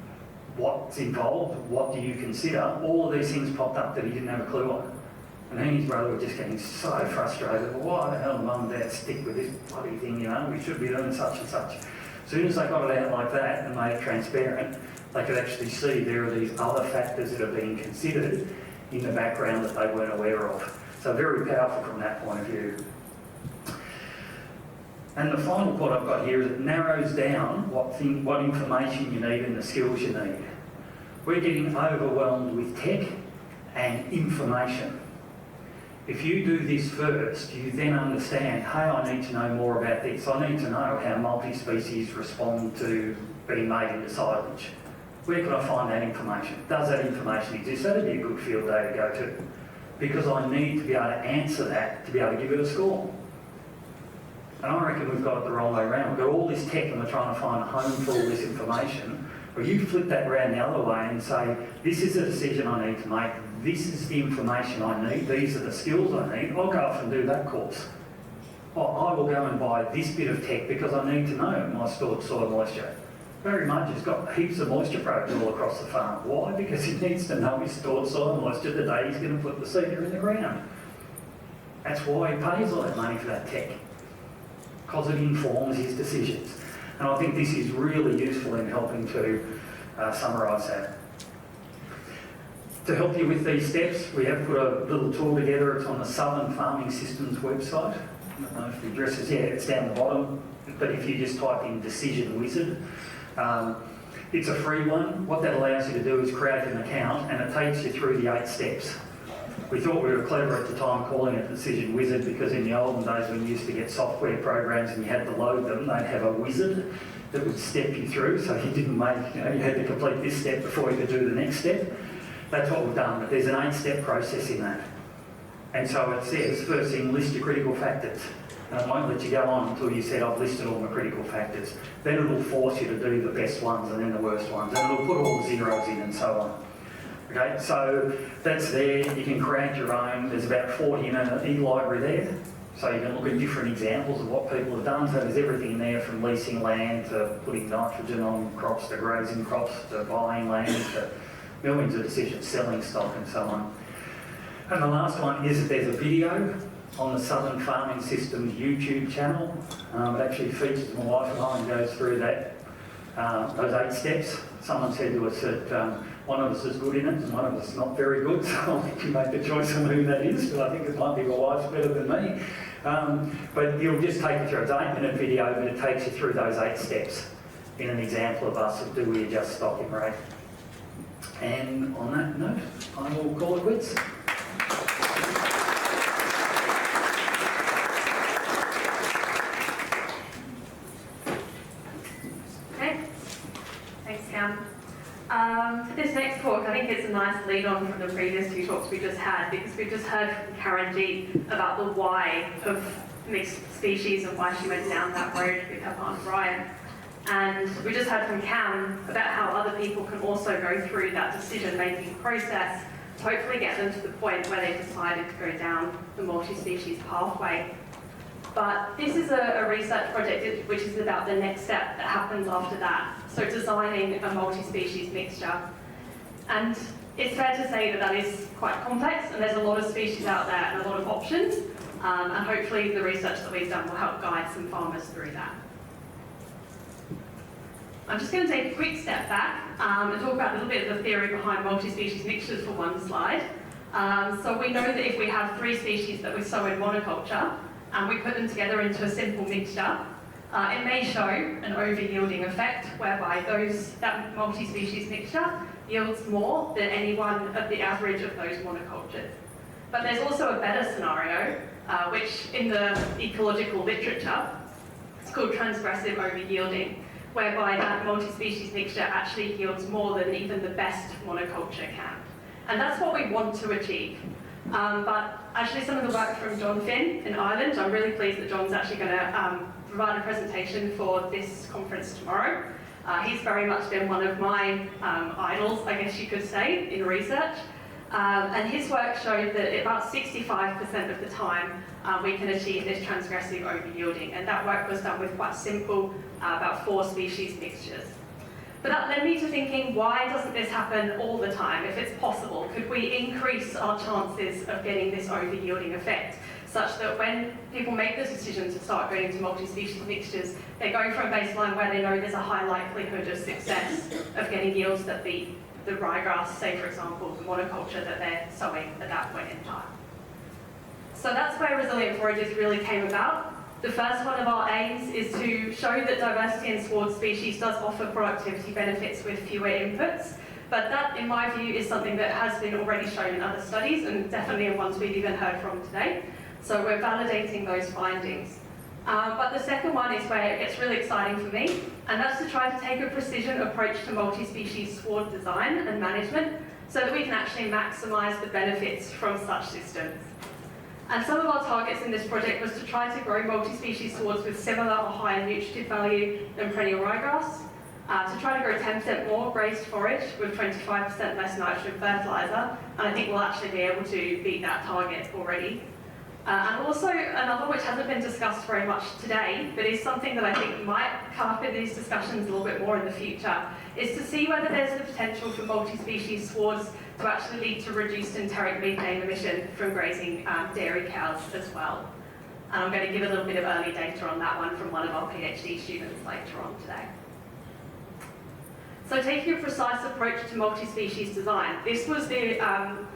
C: what's involved, what do you consider, all of these things popped up that he didn't have a clue on. And he and his brother were just getting so frustrated. Well, why the hell did Mum and Dad stick with this bloody thing, you know? We should be doing such and such. As soon as they got it out like that and made it transparent, they could actually see there are these other factors that are being considered in the background that they weren't aware of. So very powerful from that point of view. And the final point I've got here is it narrows down what information you need and the skills you need. We're getting overwhelmed with tech and information. If you do this first, you then understand, hey, I need to know more about this. I need to know how multi-species respond to being made into silage. Where can I find that information? Does that information exist? That'd be a good field day to go to. Because I need to be able to answer that to be able to give it a score. And I reckon we've got it the wrong way around. We've got all this tech and we're trying to find a home for all this information. Well, you flip that around the other way and say, this is a decision I need to make. This is the information I need. These are the skills I need. I'll go off and do that course. I will go and buy this bit of tech because I need to know my stored soil moisture. Barry Mudge has got heaps of moisture probes all across the farm. Why? Because he needs to know his stored soil moisture the day he's going to put the seeder in the ground. That's why he pays all that money for that tech. Because it informs his decisions. And I think this is really useful in helping to summarise that. To help you with these steps, we have put a little tool together. It's on the Southern Farming Systems website. I don't know if the address is, it's down the bottom. But if you just type in Decision Wizard, it's a free one. What that allows you to do is create an account and it takes you through the 8 steps. We thought we were clever at the time calling it Decision Wizard because in the olden days when you used to get software programs and you had to load them, they'd have a wizard that would step you through so you didn't make, you had to complete this step before you could do the next step. That's what we've done, but there's an 8-step process in that. And so it says, first thing, list your critical factors. And it won't let you go on until you said, I've listed all my critical factors. Then it'll force you to do the best ones and then the worst ones. And it'll put all the zeros in and so on. Okay, so that's there. You can create your own. There's about 40 in an e-library there. So you can look at different examples of what people have done. So there's everything there from leasing land to putting nitrogen on crops to grazing crops to buying land to millions of decisions, selling stock and so on. And the last one is that there's a video on the Southern Farming Systems YouTube channel. It actually features my wife and I and goes through that, those 8 steps. Someone said to us that one of us is good in it and one of us is not very good, so I'll let you make the choice on who that is, but I think it might be my wife's better than me. But you'll just take you through, it's an 8-minute video, but it takes you through those 8 steps in an example of us of do we adjust stocking rate. And on that note, I will call it quits.
E: Okay, thanks Cam. For this next talk, I think it's a nice lead on from the previous 2 talks we just had because we just heard from Karen G about the why of mixed species and why she went down that road with her partner Brian. And we just heard from Cam about how other people can also go through that decision-making process to hopefully get them to the point where they've decided to go down the multi-species pathway. But this is a research project which is about the next step that happens after that. So designing a multi-species mixture. And it's fair to say that that is quite complex and there's a lot of species out there and a lot of options. And hopefully the research that we've done will help guide some farmers through that. I'm just going to take a quick step back and talk about a little bit of the theory behind multi-species mixtures for one slide. So we know that if we have 3 species that we sow in monoculture and we put them together into a simple mixture, it may show an over-yielding effect whereby that multi-species mixture yields more than any one of the average of those monocultures. But there's also a better scenario, which in the ecological literature, it's called transgressive over-yielding, whereby that multi-species mixture actually yields more than even the best monoculture can. And that's what we want to achieve. But actually some of the work from John Finn in Ireland, I'm really pleased that John's actually going to provide a presentation for this conference tomorrow. He's very much been one of my idols, I guess you could say, in research. And his work showed that about 65% of the time we can achieve this transgressive over-yielding. And that work was done with quite simple, about 4 species mixtures. But that led me to thinking, why doesn't this happen all the time? If it's possible, could we increase our chances of getting this over-yielding effect, such that when people make the decision to start going into multi-species mixtures, they go from a baseline where they know there's a high likelihood of success of getting yields that beat the ryegrass, say for example, the monoculture that they're sowing at that point in time. So that's where resilient forages really came about. The first one of our aims is to show that diversity in sward species does offer productivity benefits with fewer inputs. But that, in my view, is something that has been already shown in other studies and definitely in ones we've even heard from today. So we're validating those findings. But the second one is where it gets really exciting for me, and that's to try to take a precision approach to multi-species sward design and management so that we can actually maximise the benefits from such systems. And some of our targets in this project was to try to grow multi-species swords with similar or higher nutritive value than perennial ryegrass, to try to grow 10% more grazed forage with 25% less nitrogen fertiliser, and I think we'll actually be able to beat that target already. And also another which hasn't been discussed very much today, but is something that I think might come up in these discussions a little bit more in the future, is to see whether there's the potential for multi-species swards to actually lead to reduced enteric methane emission from grazing dairy cows as well. And I'm going to give a little bit of early data on that one from one of our PhD students later on today. So taking a precise approach to multi-species design, this was the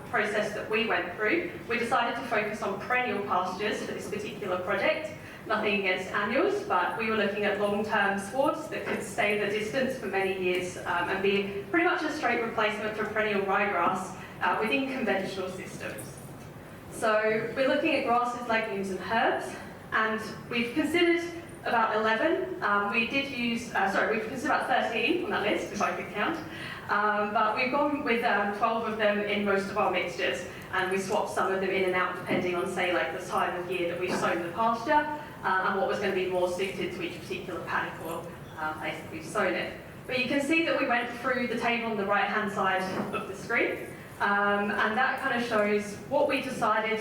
E: process that we went through. We decided to focus on perennial pastures for this particular project, nothing against annuals, but we were looking at long-term swards that could stay the distance for many years and be pretty much a straight replacement for perennial ryegrass within conventional systems. So we're looking at grasses, legumes and herbs, and we've considered about 11. We've considered about 13 on that list, if I could count. But we've gone with 12 of them in most of our mixtures, and we swapped some of them in and out depending on, say, like the time of year that we've sown the pasture and what was going to be more suited to each particular paddock or place that we've sown it. But you can see that we went through the table on the right-hand side of the screen, and that kind of shows what we decided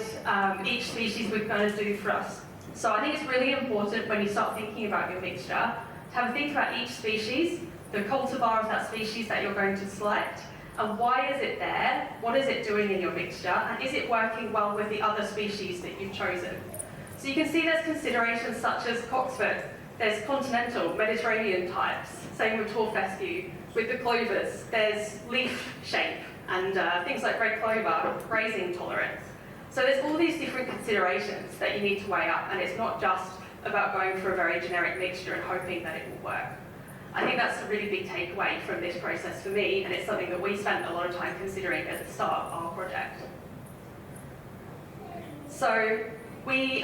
E: each species was going to do for us. So I think it's really important when you start thinking about your mixture to have a think about each species, the cultivar of that species that you're going to select, and why is it there, what is it doing in your mixture, and is it working well with the other species that you've chosen. So you can see there's considerations such as cocksfoot, there's continental, Mediterranean types, same with tall fescue. With the clovers, there's leaf shape and things like red clover, grazing tolerance. So there's all these different considerations that you need to weigh up, and it's not just about going for a very generic mixture and hoping that it will work. I think that's a really big takeaway from this process for me, and it's something that we spent a lot of time considering at the start of our project. So we've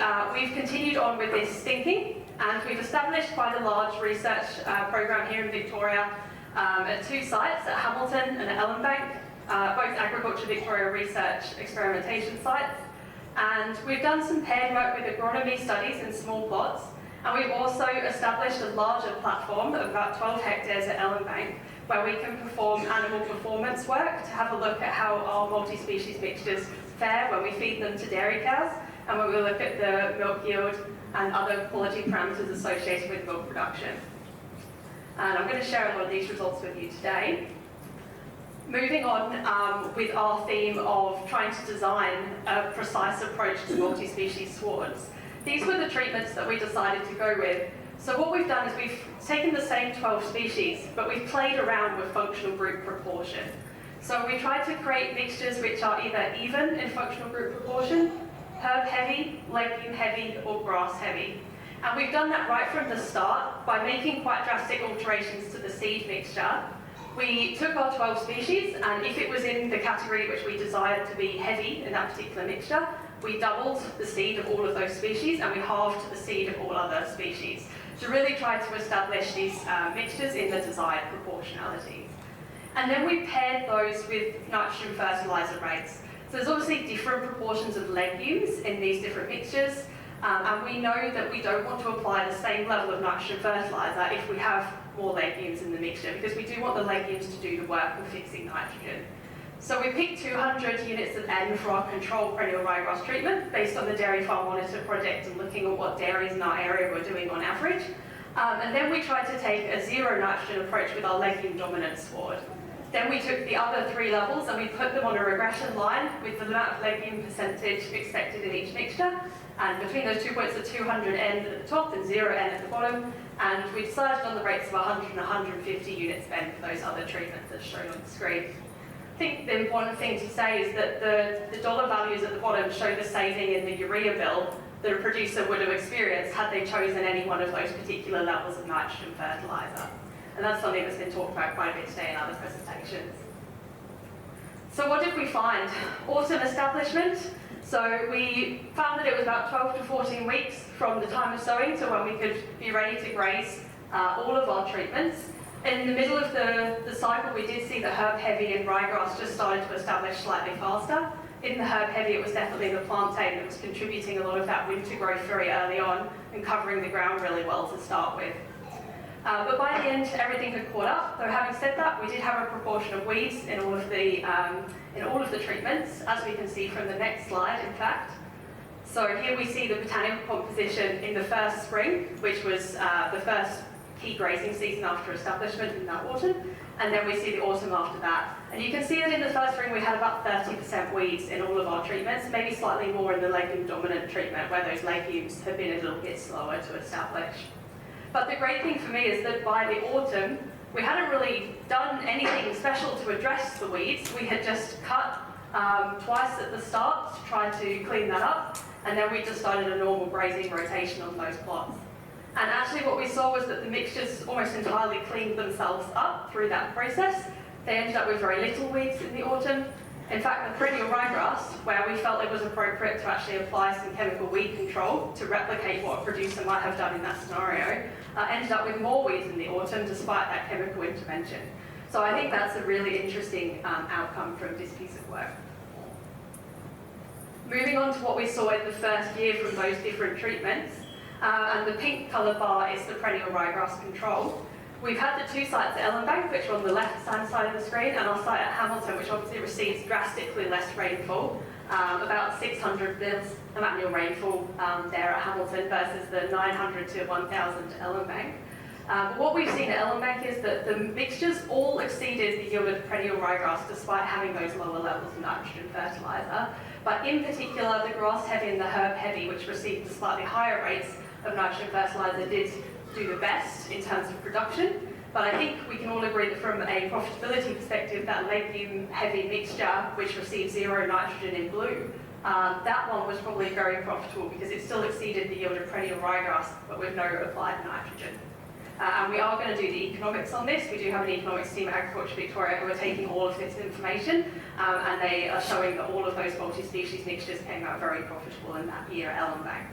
E: continued on with this thinking, and we've established quite a large research program here in Victoria at 2 sites, at Hamilton and at Ellenbank, both Agriculture Victoria research experimentation sites. And we've done some paired work with agronomy studies in small plots, and we've also established a larger platform of about 12 hectares at Ellenbank, where we can perform animal performance work to have a look at how our multi-species mixtures fare when we feed them to dairy cows, and when we look at the milk yield and other quality parameters associated with milk production. And I'm going to share a lot of these results with you today. Moving on with our theme of trying to design a precise approach to multi-species swards. These were the treatments that we decided to go with. So what we've done is we've taken the same 12 species, but we've played around with functional group proportion. So we tried to create mixtures which are either even in functional group proportion, herb heavy, legume heavy, or grass heavy. And we've done that right from the start by making quite drastic alterations to the seed mixture. We took our 12 species, and if it was in the category which we desired to be heavy in that particular mixture, we doubled the seed of all of those species, and we halved the seed of all other species to really try to establish these mixtures in the desired proportionality. And then we paired those with nitrogen fertiliser rates. So there's obviously different proportions of legumes in these different mixtures, and we know that we don't want to apply the same level of nitrogen fertiliser if we have more legumes in the mixture, because we do want the legumes to do the work of fixing nitrogen. So we picked 200 units of N for our controlled perennial ryegrass treatment based on the Dairy Farm Monitor project and looking at what dairies in our area were doing on average. And then we tried to take a zero nitrogen approach with our legume dominant sward. Then we took the other 3 levels and we put them on a regression line with the amount of legume percentage expected in each mixture. And between those 2 points are 200 N at the top and 0 N at the bottom. And we decided on the rates of 100 and 150 units N for those other treatments as shown on the screen. I think the important thing to say is that the dollar values at the bottom show the saving in the urea bill that a producer would have experienced had they chosen any one of those particular levels of nitrogen fertiliser. And that's something that's been talked about quite a bit today in other presentations. So what did we find? Autumn establishment. So we found that it was about 12 to 14 weeks from the time of sowing to when we could be ready to graze all of our treatments. In the middle of the cycle, we did see that herb heavy and ryegrass just started to establish slightly faster. In the herb heavy, it was definitely the plantain that was contributing a lot of that winter growth very early on and covering the ground really well to start with. But by the end, everything had caught up. Though having said that, we did have a proportion of weeds in all of the treatments, as we can see from the next slide, in fact. So here we see the botanical composition in the first spring, which was the first key grazing season after establishment in that autumn, and then we see the autumn after that. And you can see that in the first spring we had about 30% weeds in all of our treatments, maybe slightly more in the legume dominant treatment where those legumes have been a little bit slower to establish. But the great thing for me is that by the autumn, we hadn't really done anything special to address the weeds. We had just cut twice at the start to try to clean that up, and then we just started a normal grazing rotation on those plots. And actually what we saw was that the mixtures almost entirely cleaned themselves up through that process. They ended up with very little weeds in the autumn. In fact, the perennial ryegrass, where we felt it was appropriate to actually apply some chemical weed control to replicate what a producer might have done in that scenario, ended up with more weeds in the autumn despite that chemical intervention. So I think that's a really interesting outcome from this piece of work. Moving on to what we saw in the first year from those different treatments, and the pink coloured bar is the perennial ryegrass control. We've had the two sites at Ellenbank, which are on the left-hand side of the screen, and our site at Hamilton, which obviously receives drastically less rainfall, about 600 mils of annual rainfall there at Hamilton versus the 900 to 1,000 at Ellenbank. But what we've seen at Ellenbank is that the mixtures all exceeded the yield of perennial ryegrass despite having those lower levels of nitrogen fertiliser. But in particular, the grass heavy and the herb heavy, which received the slightly higher rates of nitrogen fertiliser, did do the best in terms of production. But I think we can all agree that from a profitability perspective, that legume heavy mixture, which received 0 nitrogen in blue, that one was probably very profitable because it still exceeded the yield of perennial ryegrass, but with no applied nitrogen. And we are going to do the economics on this. We do have an economics team at Agriculture Victoria who are taking all of this information, and they are showing that all of those multi-species mixtures came out very profitable in that year at Ellenbank.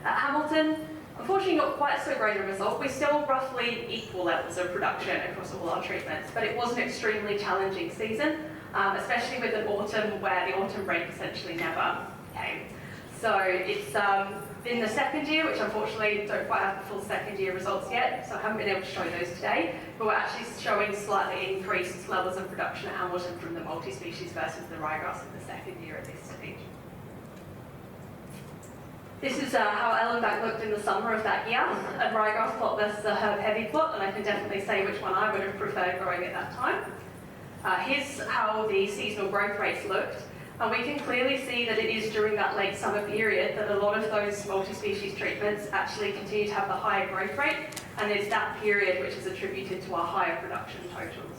E: At Hamilton, unfortunately not quite so great a result. We still roughly equal levels of production across all our treatments, but it was an extremely challenging season, especially with an autumn where the autumn break essentially never came. So it's in the second year, which unfortunately don't quite have the full second year results yet, so I haven't been able to show those today, but we're actually showing slightly increased levels of production at Hamilton from the multi-species versus the ryegrass in the second year at this stage. This is how Ellenbank looked in the summer of that year, a ryegrass plot versus a herb heavy plot, and I can definitely say which one I would have preferred growing at that time. Here's how the seasonal growth rates looked. And we can clearly see that it is during that late summer period that a lot of those multi-species treatments actually continue to have the higher growth rate, and it's that period which is attributed to our higher production totals.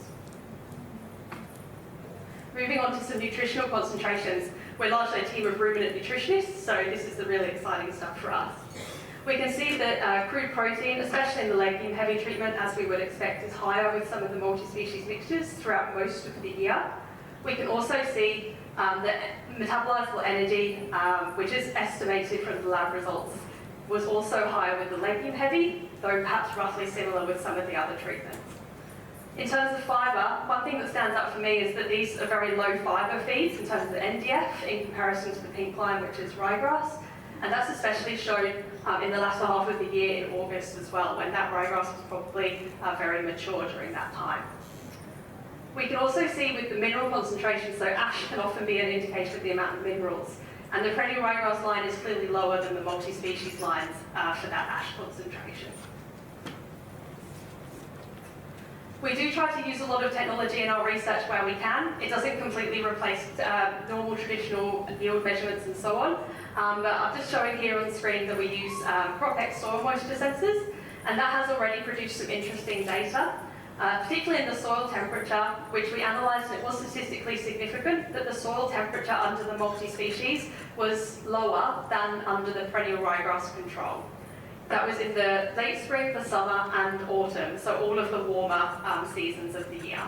E: Moving on to some nutritional concentrations. We're largely a team of ruminant nutritionists, so this is the really exciting stuff for us. We can see that crude protein, especially in the legume heavy treatment, as we would expect, is higher with some of the multi-species mixtures throughout most of the year. We can also see that metabolizable energy, which is estimated from the lab results, was also higher with the legume heavy, though perhaps roughly similar with some of the other treatments. In terms of fibre, one thing that stands out for me is that these are very low fibre feeds in terms of the NDF in comparison to the pink line, which is ryegrass, and that's especially shown in the latter half of the year in August as well, when that ryegrass was probably very mature during that time. We can also see with the mineral concentration, so ash can often be an indication of the amount of minerals, and the perennial ryegrass line is clearly lower than the multi-species lines for that ash concentration. We do try to use a lot of technology in our research where we can. It doesn't completely replace normal traditional yield measurements and so on, but I'm just showing here on the screen that we use CropX soil moisture sensors, and that has already produced some interesting data. Particularly in the soil temperature, which we analysed, and it was statistically significant that the soil temperature under the multi-species was lower than under the perennial ryegrass control. That was in the late spring, the summer and autumn, so all of the warmer seasons of the year.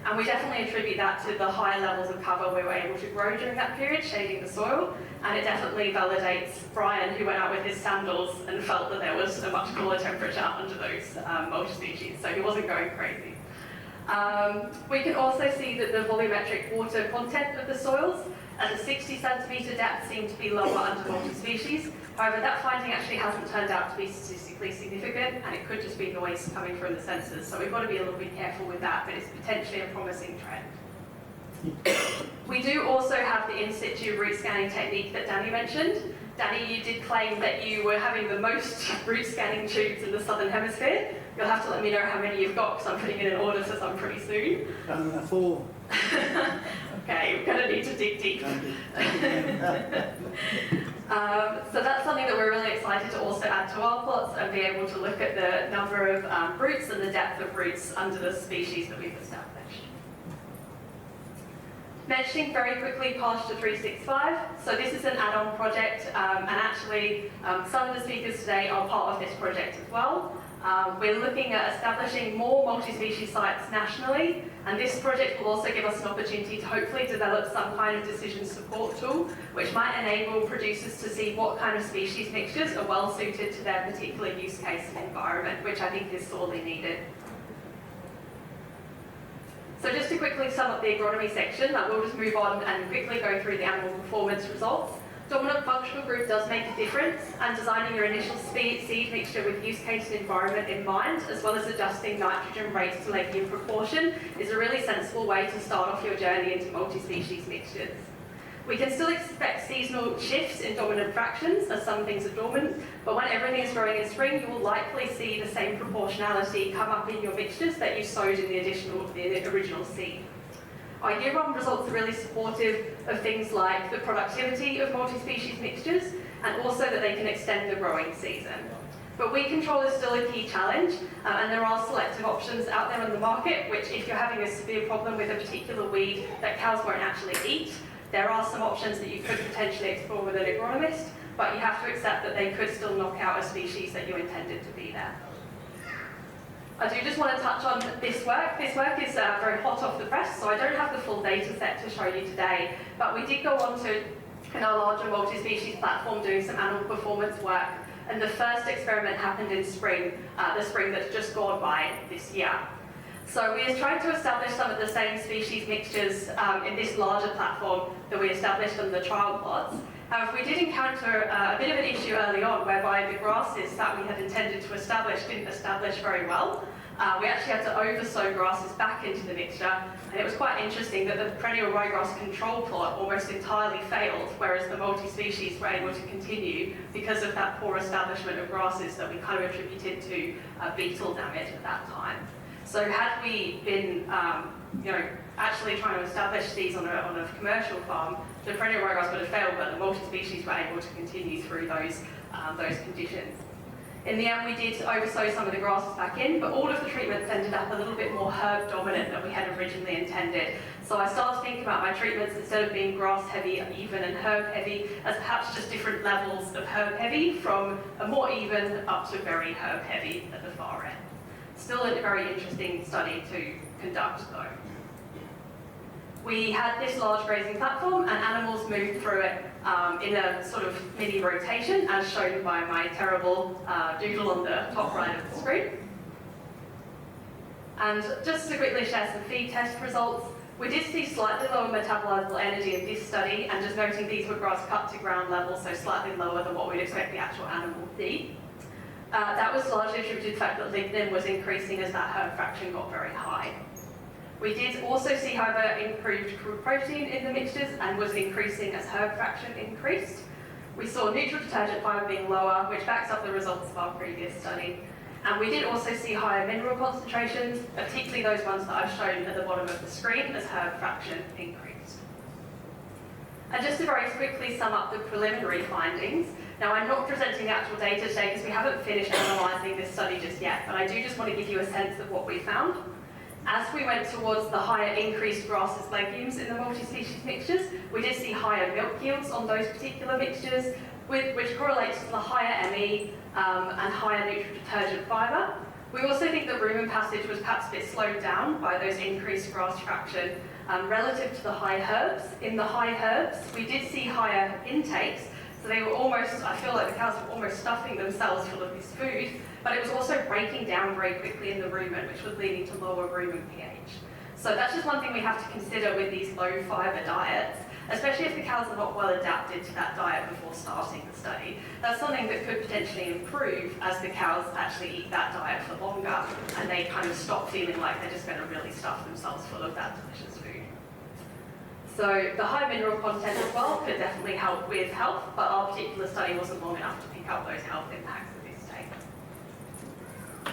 E: And we definitely attribute that to the higher levels of cover we were able to grow during that period, shading the soil. And it definitely validates Brian, who went out with his sandals and felt that there was a much cooler temperature under those multi-species, so he wasn't going crazy. We can also see that the volumetric water content of the soils at a 60 centimetre depth seemed to be lower under multi-species. However, that finding actually hasn't turned out to be statistically significant, and it could just be noise coming from the sensors. So we've got to be a little bit careful with that, but it's potentially a promising trend. We do also have the in situ root scanning technique that Danny mentioned. Danny, you did claim that you were having the most root scanning tubes in the southern hemisphere. You'll have to let me know how many you've got, because I'm putting in an order for some pretty soon.
H: 4.
E: Okay, we're going to need to dig deep. So that's something that we're really excited to also add to our plots and be able to look at the number of roots and the depth of roots under the species that we've established. Mentioning very quickly Pasture 365. So this is an add-on project, and actually some of the speakers today are part of this project as well. We're looking at establishing more multi-species sites nationally, and this project will also give us an opportunity to hopefully develop some kind of decision support tool, which might enable producers to see what kind of species mixtures are well suited to their particular use case and environment, which I think is sorely needed. So just to quickly sum up the agronomy section, we'll just move on and quickly go through the animal performance results. Dominant functional group does make a difference, and designing your initial seed mixture with use case and environment in mind, as well as adjusting nitrogen rates to legume proportion, is a really sensible way to start off your journey into multi-species mixtures. We can still expect seasonal shifts in dominant fractions, as some things are dormant, but when everything is growing in spring, you will likely see the same proportionality come up in your mixtures that you sowed in the original seed. Our year-round results are really supportive of things like the productivity of multi-species mixtures, and also that they can extend the growing season. But weed control is still a key challenge, and there are selective options out there on the market, which if you're having a severe problem with a particular weed that cows won't actually eat, there are some options that you could potentially explore with an agronomist, but you have to accept that they could still knock out a species that you intended to be there. I do just want to touch on this work. This work is very hot off the press, so I don't have the full data set to show you today, but we did go on to, in our larger multi-species platform, doing some animal performance work, and the first experiment happened in spring, the spring that's just gone by this year. So we are trying to establish some of the same species mixtures in this larger platform that we established on the trial plots. However, we did encounter a bit of an issue early on whereby the grasses that we had intended to establish didn't establish very well. We actually had to oversow grasses back into the mixture, and it was quite interesting that the perennial ryegrass control plot almost entirely failed, whereas the multi-species were able to continue because of that poor establishment of grasses that we kind of attributed to beetle damage at that time. So had we been, actually trying to establish these on a commercial farm, the perennial ryegrass would have failed, but the multi-species were able to continue through those conditions. In the end, we did oversow some of the grasses back in, but all of the treatments ended up a little bit more herb dominant than we had originally intended. So I started thinking about my treatments, instead of being grass heavy, even, and herb heavy, as perhaps just different levels of herb heavy, from a more even up to very herb heavy at the far end. Still a very interesting study to conduct though. We had this large grazing platform, and animals moved through it in a sort of mini rotation, as shown by my terrible doodle on the top right of the screen. And just to quickly share some feed test results, we did see slightly lower metabolizable energy in this study, and just noting these were grass cut to ground level, so slightly lower than what we'd expect the actual animal to be. That was largely attributed to the fact that lignin was increasing as that herb fraction got very high. We did also see, however, improved crude protein in the mixtures and was increasing as herb fraction increased. We saw neutral detergent fibre being lower, which backs up the results of our previous study. And we did also see higher mineral concentrations, particularly those ones that I've shown at the bottom of the screen, as herb fraction increased. And just to very quickly sum up the preliminary findings, now I'm not presenting the actual data today because we haven't finished analysing this study just yet, but I do just want to give you a sense of what we found. As we went towards the higher increased grasses legumes in the multi-species mixtures, we did see higher milk yields on those particular mixtures, which correlates to the higher ME and higher neutral detergent fibre. We also think the rumen passage was perhaps a bit slowed down by those increased grass traction relative to the high herbs. In the high herbs, we did see higher intakes, so they were almost, I feel like the cows were almost stuffing themselves full of this food, but it was also breaking down very quickly in the rumen, which was leading to lower rumen pH. So that's just one thing we have to consider with these low fibre diets, especially if the cows are not well adapted to that diet before starting the study. That's something that could potentially improve as the cows actually eat that diet for longer and they kind of stop feeling like they're just going to really stuff themselves full of that delicious food. So the high mineral content as well could definitely help with health, but our particular study wasn't long enough to pick up those health impacts of this state.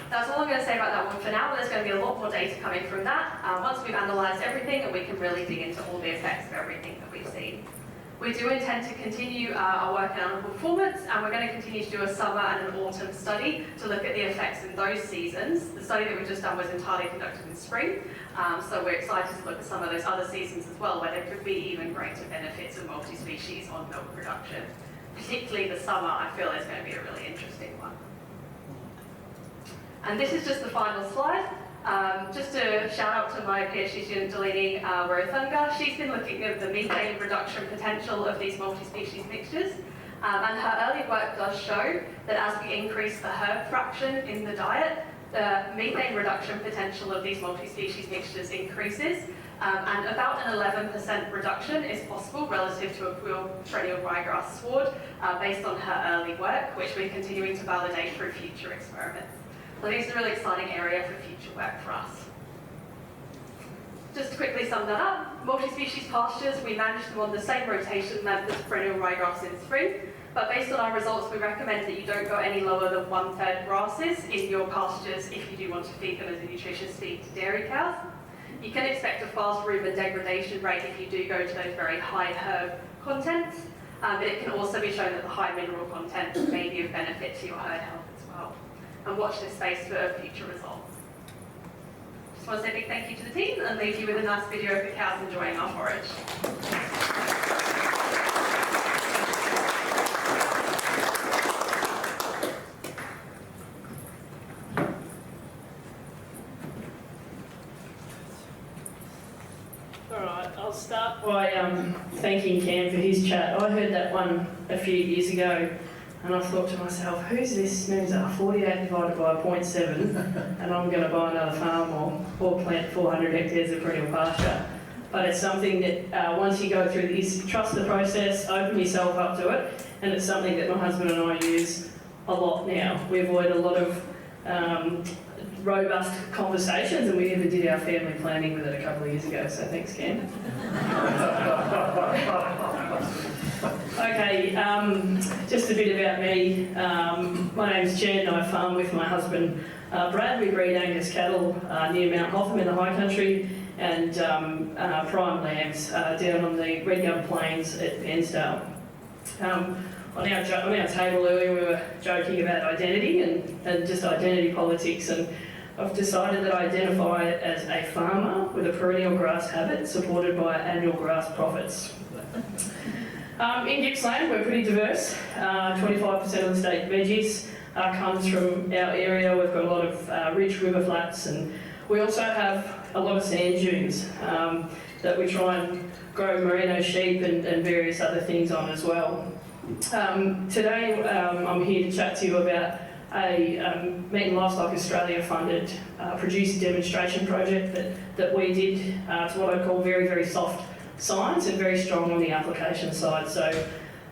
E: That's all I'm going to say about that one for now, but there's going to be a lot more data coming from that once we've analysed everything and we can really dig into all the effects of everything that we've seen. We do intend to continue our work in animal performance, and we're going to continue to do a summer and an autumn study to look at the effects in those seasons. The study that we've just done was entirely conducted in spring, so we're excited to look at some of those other seasons as well, where there could be even greater benefits of multi-species on milk production. Particularly the summer, I feel is going to be a really interesting one. And this is just the final slide. Just a shout out to my PhD student Delaney Rothunga. She's been looking at the methane reduction potential of these multi-species mixtures. And her early work does show that as we increase the herb fraction in the diet, the methane reduction potential of these multi-species mixtures increases. And about an 11% reduction is possible relative to a perennial ryegrass sward based on her early work, which we're continuing to validate through future experiments. So I think it's a really exciting area for future work for us. Just to quickly sum that up, multi-species pastures, we manage them on the same rotation method as perennial ryegrass in spring, but based on our results, we recommend that you don't go any lower than 1/3 grasses in your pastures if you do want to feed them as a nutritious feed to dairy cows. You can expect a fast rumen degradation rate if you do go to those very high herb contents, but it can also be shown that the high mineral content may be of benefit to your herd health as well. And watch this space for future results. Just want to say a big thank you to the team and leave you with a nice video of the cows enjoying our forage.
H: Alright, I'll start by thanking Cam for his chat. I heard that one a few years ago and I thought to myself, who's this snoozer? 48 divided by 0.7 and I'm going to buy another farm or plant 400 hectares of perennial pasture. But it's something that once you go through this, trust the process, open yourself up to it, and it's something that my husband and I use a lot now. We avoid a lot of robust conversations, and we even did our family planning with it a couple of years ago, so thanks, Ken. Okay, just a bit about me. My name's Jen, I farm with my husband Brad. We breed Angus cattle near Mount Hotham in the high country, and prime lambs down on the Red Gum Plains at Pensdale. On our table earlier we were joking about identity and just identity politics, and I've decided that I identify as a farmer with a perennial grass habit supported by annual grass profits. In Gippsland we're pretty diverse. 25% of the state veggies comes from our area. We've got a lot of rich river flats, and we also have a lot of sand dunes that we try and grow merino sheep and various other things on as well. Today I'm here to chat to you about a Meat and Livestock Australia funded producer demonstration project that we did. It's what I call very, very soft science and very strong on the application side. So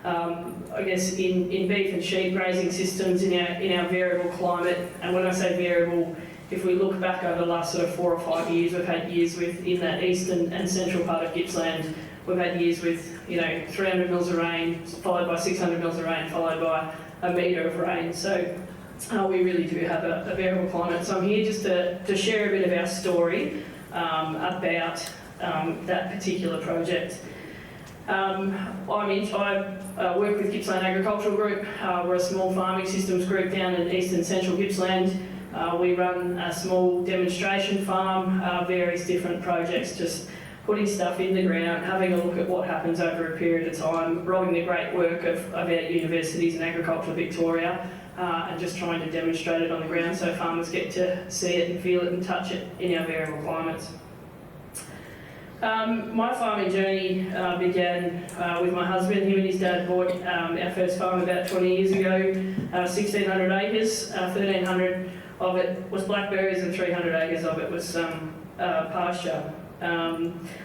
H: I guess in beef and sheep grazing systems in our variable climate, and when I say variable, if we look back over the last sort of 4 or 5 years, we've had years in that eastern and central part of Gippsland, we've had years with 300 mils of rain, followed by 600 mils of rain, followed by a metre of rain. So we really do have a variable climate. So I'm here just to share a bit of our story about that particular project. I work with Gippsland Agricultural Group. We're a small farming systems group down in eastern central Gippsland. We run a small demonstration farm, various different projects, just putting stuff in the ground, having a look at what happens over a period of time, robbing the great work of our universities and Agriculture Victoria, and just trying to demonstrate it on the ground so farmers get to see it and feel it and touch it in our variable climates. My farming journey began with my husband. Him and his dad bought our first farm about 20 years ago, 1,600 acres, 1,300 of it was blackberries and 300 acres of it was pasture.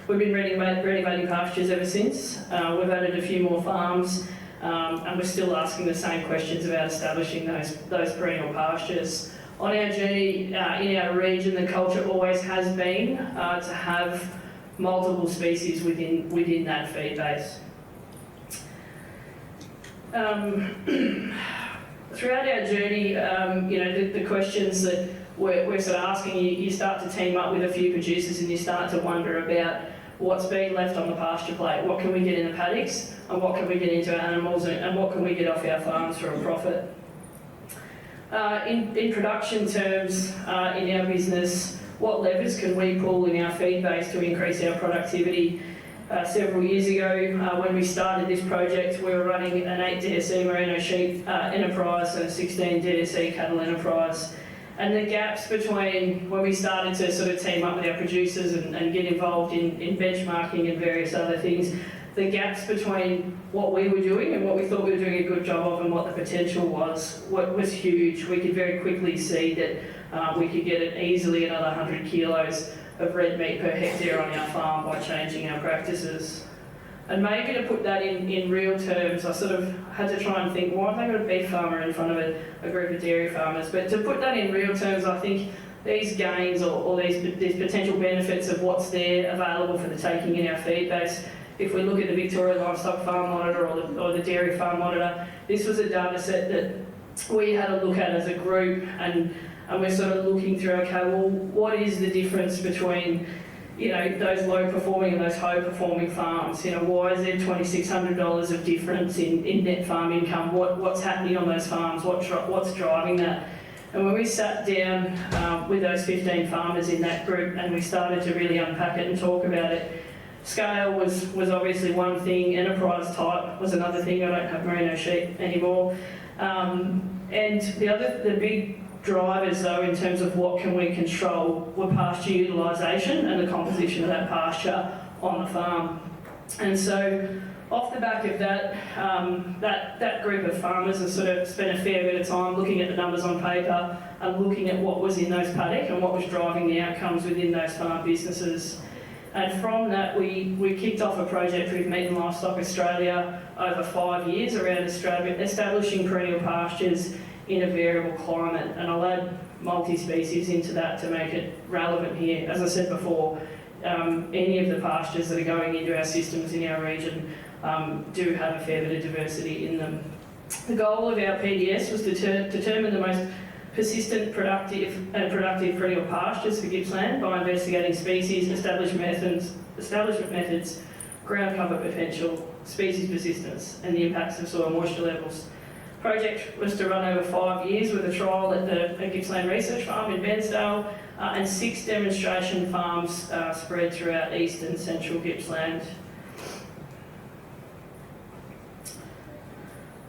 H: We've been renovating pastures ever since. We've added a few more farms and we're still asking the same questions about establishing those perennial pastures. On our journey in our region, the culture always has been to have multiple species within that feed base. Throughout our journey, the questions that we're sort of asking, you start to team up with a few producers and you start to wonder about what's being left on the pasture plate, what can we get in the paddocks, and what can we get into our animals, and what can we get off our farms for a profit. In production terms, in our business, what levers can we pull in our feed base to increase our productivity? Several years ago, when we started this project, we were running an 8 DSE merino sheep enterprise and a 16 DSE cattle enterprise. And the gaps between when we started to sort of team up with our producers and get involved in benchmarking and various other things, the gaps between what we were doing and what we thought we were doing a good job of and what the potential was huge. We could very quickly see that we could get easily another 100 kilos of red meat per hectare on our farm by changing our practices. And maybe to put that in real terms, I sort of had to try and think, why have they got a beef farmer in front of a group of dairy farmers? But to put that in real terms, I think these gains or these potential benefits of what's there available for the taking in our feed base, if we look at the Victoria Livestock Farm Monitor or the Dairy Farm Monitor, this was a data set that we had a look at as a group, and we're sort of looking through, okay, well, what is the difference between, those low performing and those high performing farms? Why is there $2,600 of difference in net farm income? What's happening on those farms? What's driving that? And when we sat down with those 15 farmers in that group and we started to really unpack it and talk about it, scale was obviously one thing, enterprise type was another thing. I don't have merino sheep anymore. And the big drivers though in terms of what can we control were pasture utilisation and the composition of that pasture on the farm. And so off the back of that, that group of farmers has sort of spent a fair bit of time looking at the numbers on paper and looking at what was in those paddock and what was driving the outcomes within those farm businesses. And from that, we kicked off a project with Meat and Livestock Australia over 5 years around establishing perennial pastures in a variable climate. And I'll add multi-species into that to make it relevant here. As I said before, any of the pastures that are going into our systems in our region do have a fair bit of diversity in them. The goal of our PDS was to determine the most persistent, productive perennial pastures for Gippsland by investigating species, establishment methods, ground cover potential, species persistence, and the impacts of soil moisture levels. The project was to run over 5 years with a trial at the Gippsland Research Farm in Bensdale and 6 demonstration farms spread throughout east and central Gippsland.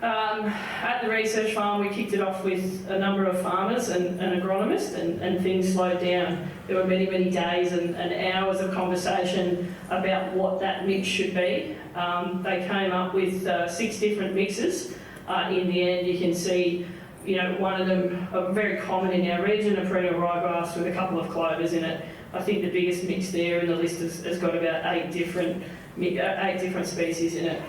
H: At the research farm, we kicked it off with a number of farmers and agronomists, and things slowed down. There were many, many days and hours of conversation about what that mix should be. They came up with 6 different mixes. In the end, you can see, one of them, very common in our region, a perennial ryegrass with a couple of clovers in it. I think the biggest mix there in the list has got about 8 different species in it.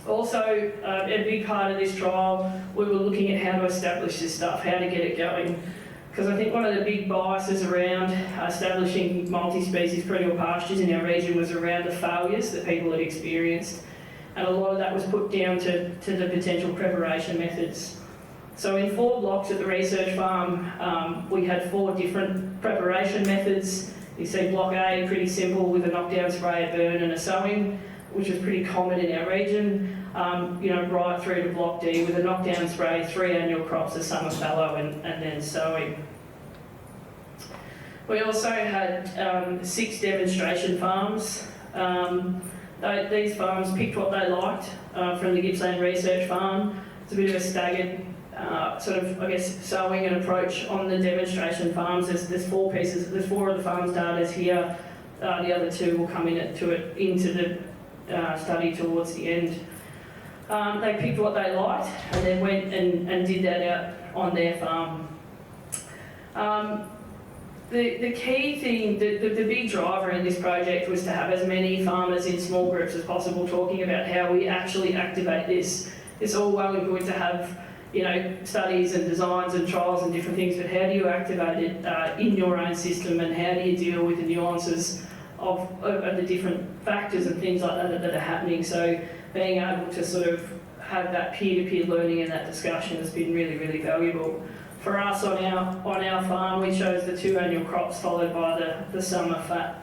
H: Also, a big part of this trial, we were looking at how to establish this stuff, how to get it going. Because I think one of the big biases around establishing multi-species perennial pastures in our region was around the failures that people had experienced. And a lot of that was put down to the potential preparation methods. So in 4 blocks at the research farm, we had 4 different preparation methods. You see block A, pretty simple, with a knockdown spray, a burn and a sowing, which was pretty common in our region, right through to block D with a knockdown spray, 3 annual crops, a summer fallow and then sowing. We also had 6 demonstration farms. These farms picked what they liked from the Gippsland Research Farm. It's a bit of a staggered sort of, I guess, sowing an approach on the demonstration farms. There's 4 pieces, there's 4 of the farms data here. The other 2 will come into the study towards the end. They picked what they liked and then went and did that out on their farm. The key thing, the big driver in this project was to have as many farmers in small groups as possible talking about how we actually activate this. It's all well and good to have, you know, studies and designs and trials and different things, but how do you activate it in your own system, and how do you deal with the nuances of the different factors and things like that that are happening? So being able to sort of have that peer-to-peer learning and that discussion has been really, really valuable. For us on our farm, we chose the 2 annual crops followed by the summer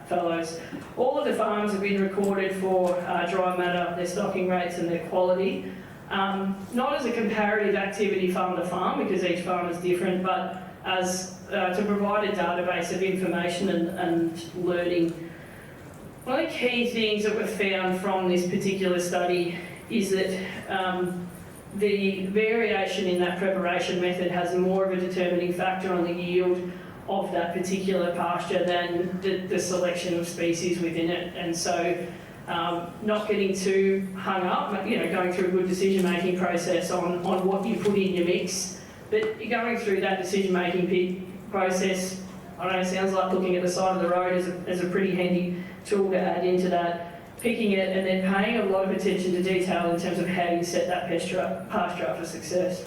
H: fallows. All of the farms have been recorded for dry matter, their stocking rates and their quality. Not as a comparative activity farm to farm, because each farm is different, but as to provide a database of information and learning. One of the key things that we've found from this particular study is that the variation in that preparation method has more of a determining factor on the yield of that particular pasture than the selection of species within it. And so not getting too hung up, you know, going through a good decision-making process on what you put in your mix, but going through that decision-making process, I don't know, it sounds like looking at the side of the road as a pretty handy tool to add into that. Picking it and then paying a lot of attention to detail in terms of how you set that pasture up for success.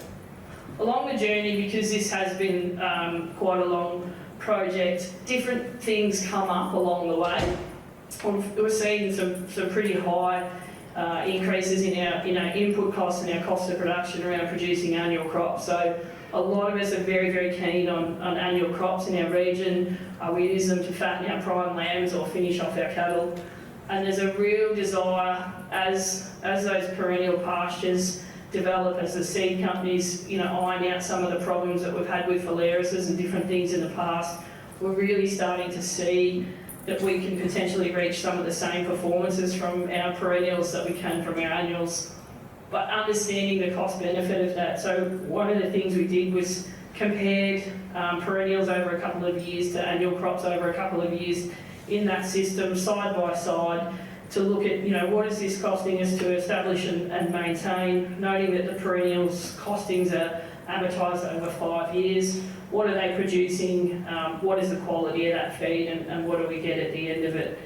H: Along the journey, because this has been quite a long project, different things come up along the way. We're seeing some pretty high increases in our input costs and our cost of production around producing annual crops. So a lot of us are very, very keen on annual crops in our region. We use them to fatten our prime lambs or finish off our cattle. And there's a real desire as those perennial pastures develop, as the seed companies, you know, iron out some of the problems that we've had with phalarosis and different things in the past. We're really starting to see that we can potentially reach some of the same performances from our perennials that we can from our annuals, but understanding the cost benefit of that. So one of the things we did was compared perennials over a couple of years to annual crops over a couple of years in that system side by side to look at, you know, what is this costing us to establish and maintain, noting that the perennials costings are amortised over 5 years. What are they producing? What is the quality of that feed, and what do we get at the end of it?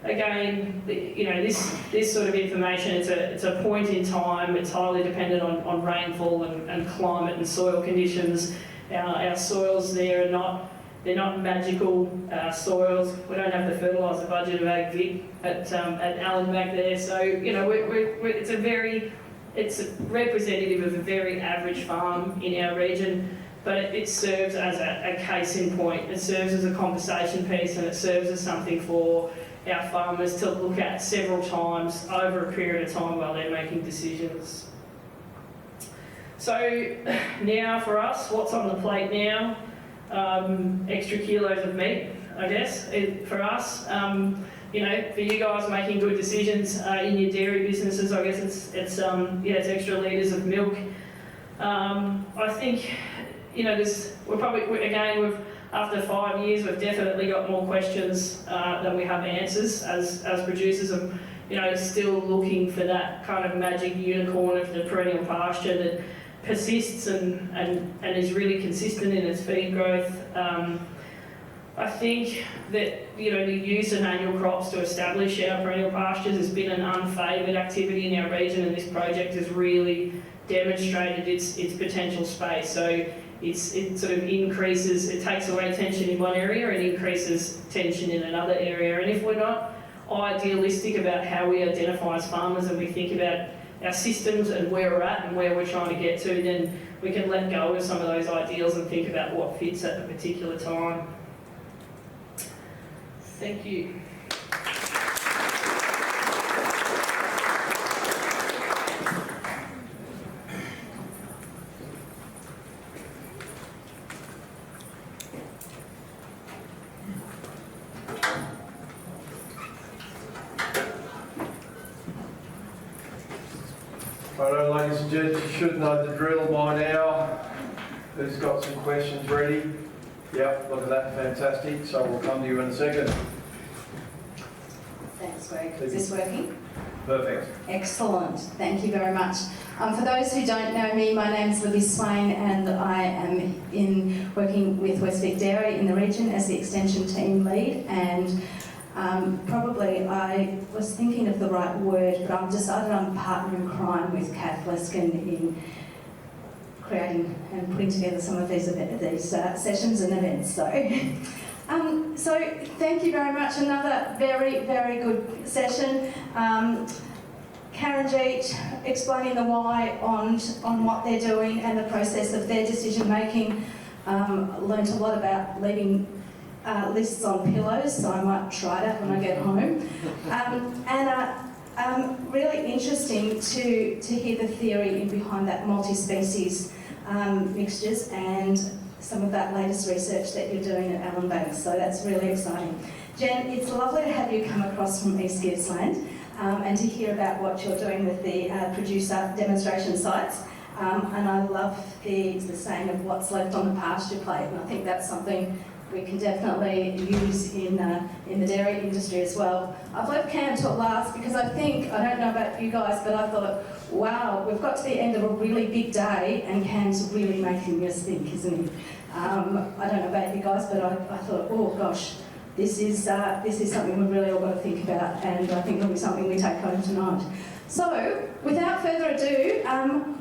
H: Again, you know, this sort of information, it's a point in time. It's highly dependent on rainfall and climate and soil conditions. Our soils there they're not magical soils. We don't have the fertiliser budget of Ag Vic at Allen back there. So, you know, it's representative of a very average farm in our region, but it serves as a case in point. It serves as a conversation piece, and it serves as something for our farmers to look at several times over a period of time while they're making decisions. So now for us, what's on the plate now? Extra kilos of meat, I guess, for us. You know, for you guys making good decisions in your dairy businesses, I guess it's extra litres of milk. I think, you know, after 5 years, we've definitely got more questions than we have answers as producers, and, you know, still looking for that kind of magic unicorn of the perennial pasture that persists and is really consistent in its feed growth. I think that, you know, the use of annual crops to establish our perennial pastures has been an unfavoured activity in our region, and this project has really demonstrated its potential space. So it sort of increases, it takes away tension in one area and increases tension in another area. And if we're not idealistic about how we identify as farmers and we think about our systems and where we're at and where we're trying to get to, then we can let go of some of those ideals and think about what fits at the particular time. Thank you.
A: Righto, ladies and gents, you should know the drill by now. Who's got some questions ready? Yep, look at that, fantastic. So we'll come to you in a second.
I: Thanks, Greg. Is this working?
A: Perfect.
I: Excellent. Thank you very much. For those who don't know me, my name's Libby Swain and I am working with West Vic Dairy in the region as the Extension Team Lead, and probably I was thinking of the right word, but I've decided I'm partner in crime with Kath Leskin in creating and putting together some of these sessions and events. So thank you very much. Another very, very good session. Karen Jeet explaining the why on what they're doing and the process of their decision making. Learned a lot about leaving lists on pillows, so I might try that when I get home. Really interesting to hear the theory behind that multi-species mixtures and some of that latest research that you're doing at Allen Banks, so that's really exciting. Jen, it's lovely to have you come across from East Gippsland and to hear about what you're doing with the producer demonstration sites. And I love the saying of what's left on the pasture plate, and I think that's something we can definitely use in the dairy industry as well. I've left Cam till last because I don't know about you guys, but I thought, wow, we've got to the end of a really big day and Cam's really making us think, isn't he? I don't know about you guys, but I thought, oh gosh, this is something we've really all got to think about, and I think it'll be something we take home tonight. So, without further ado,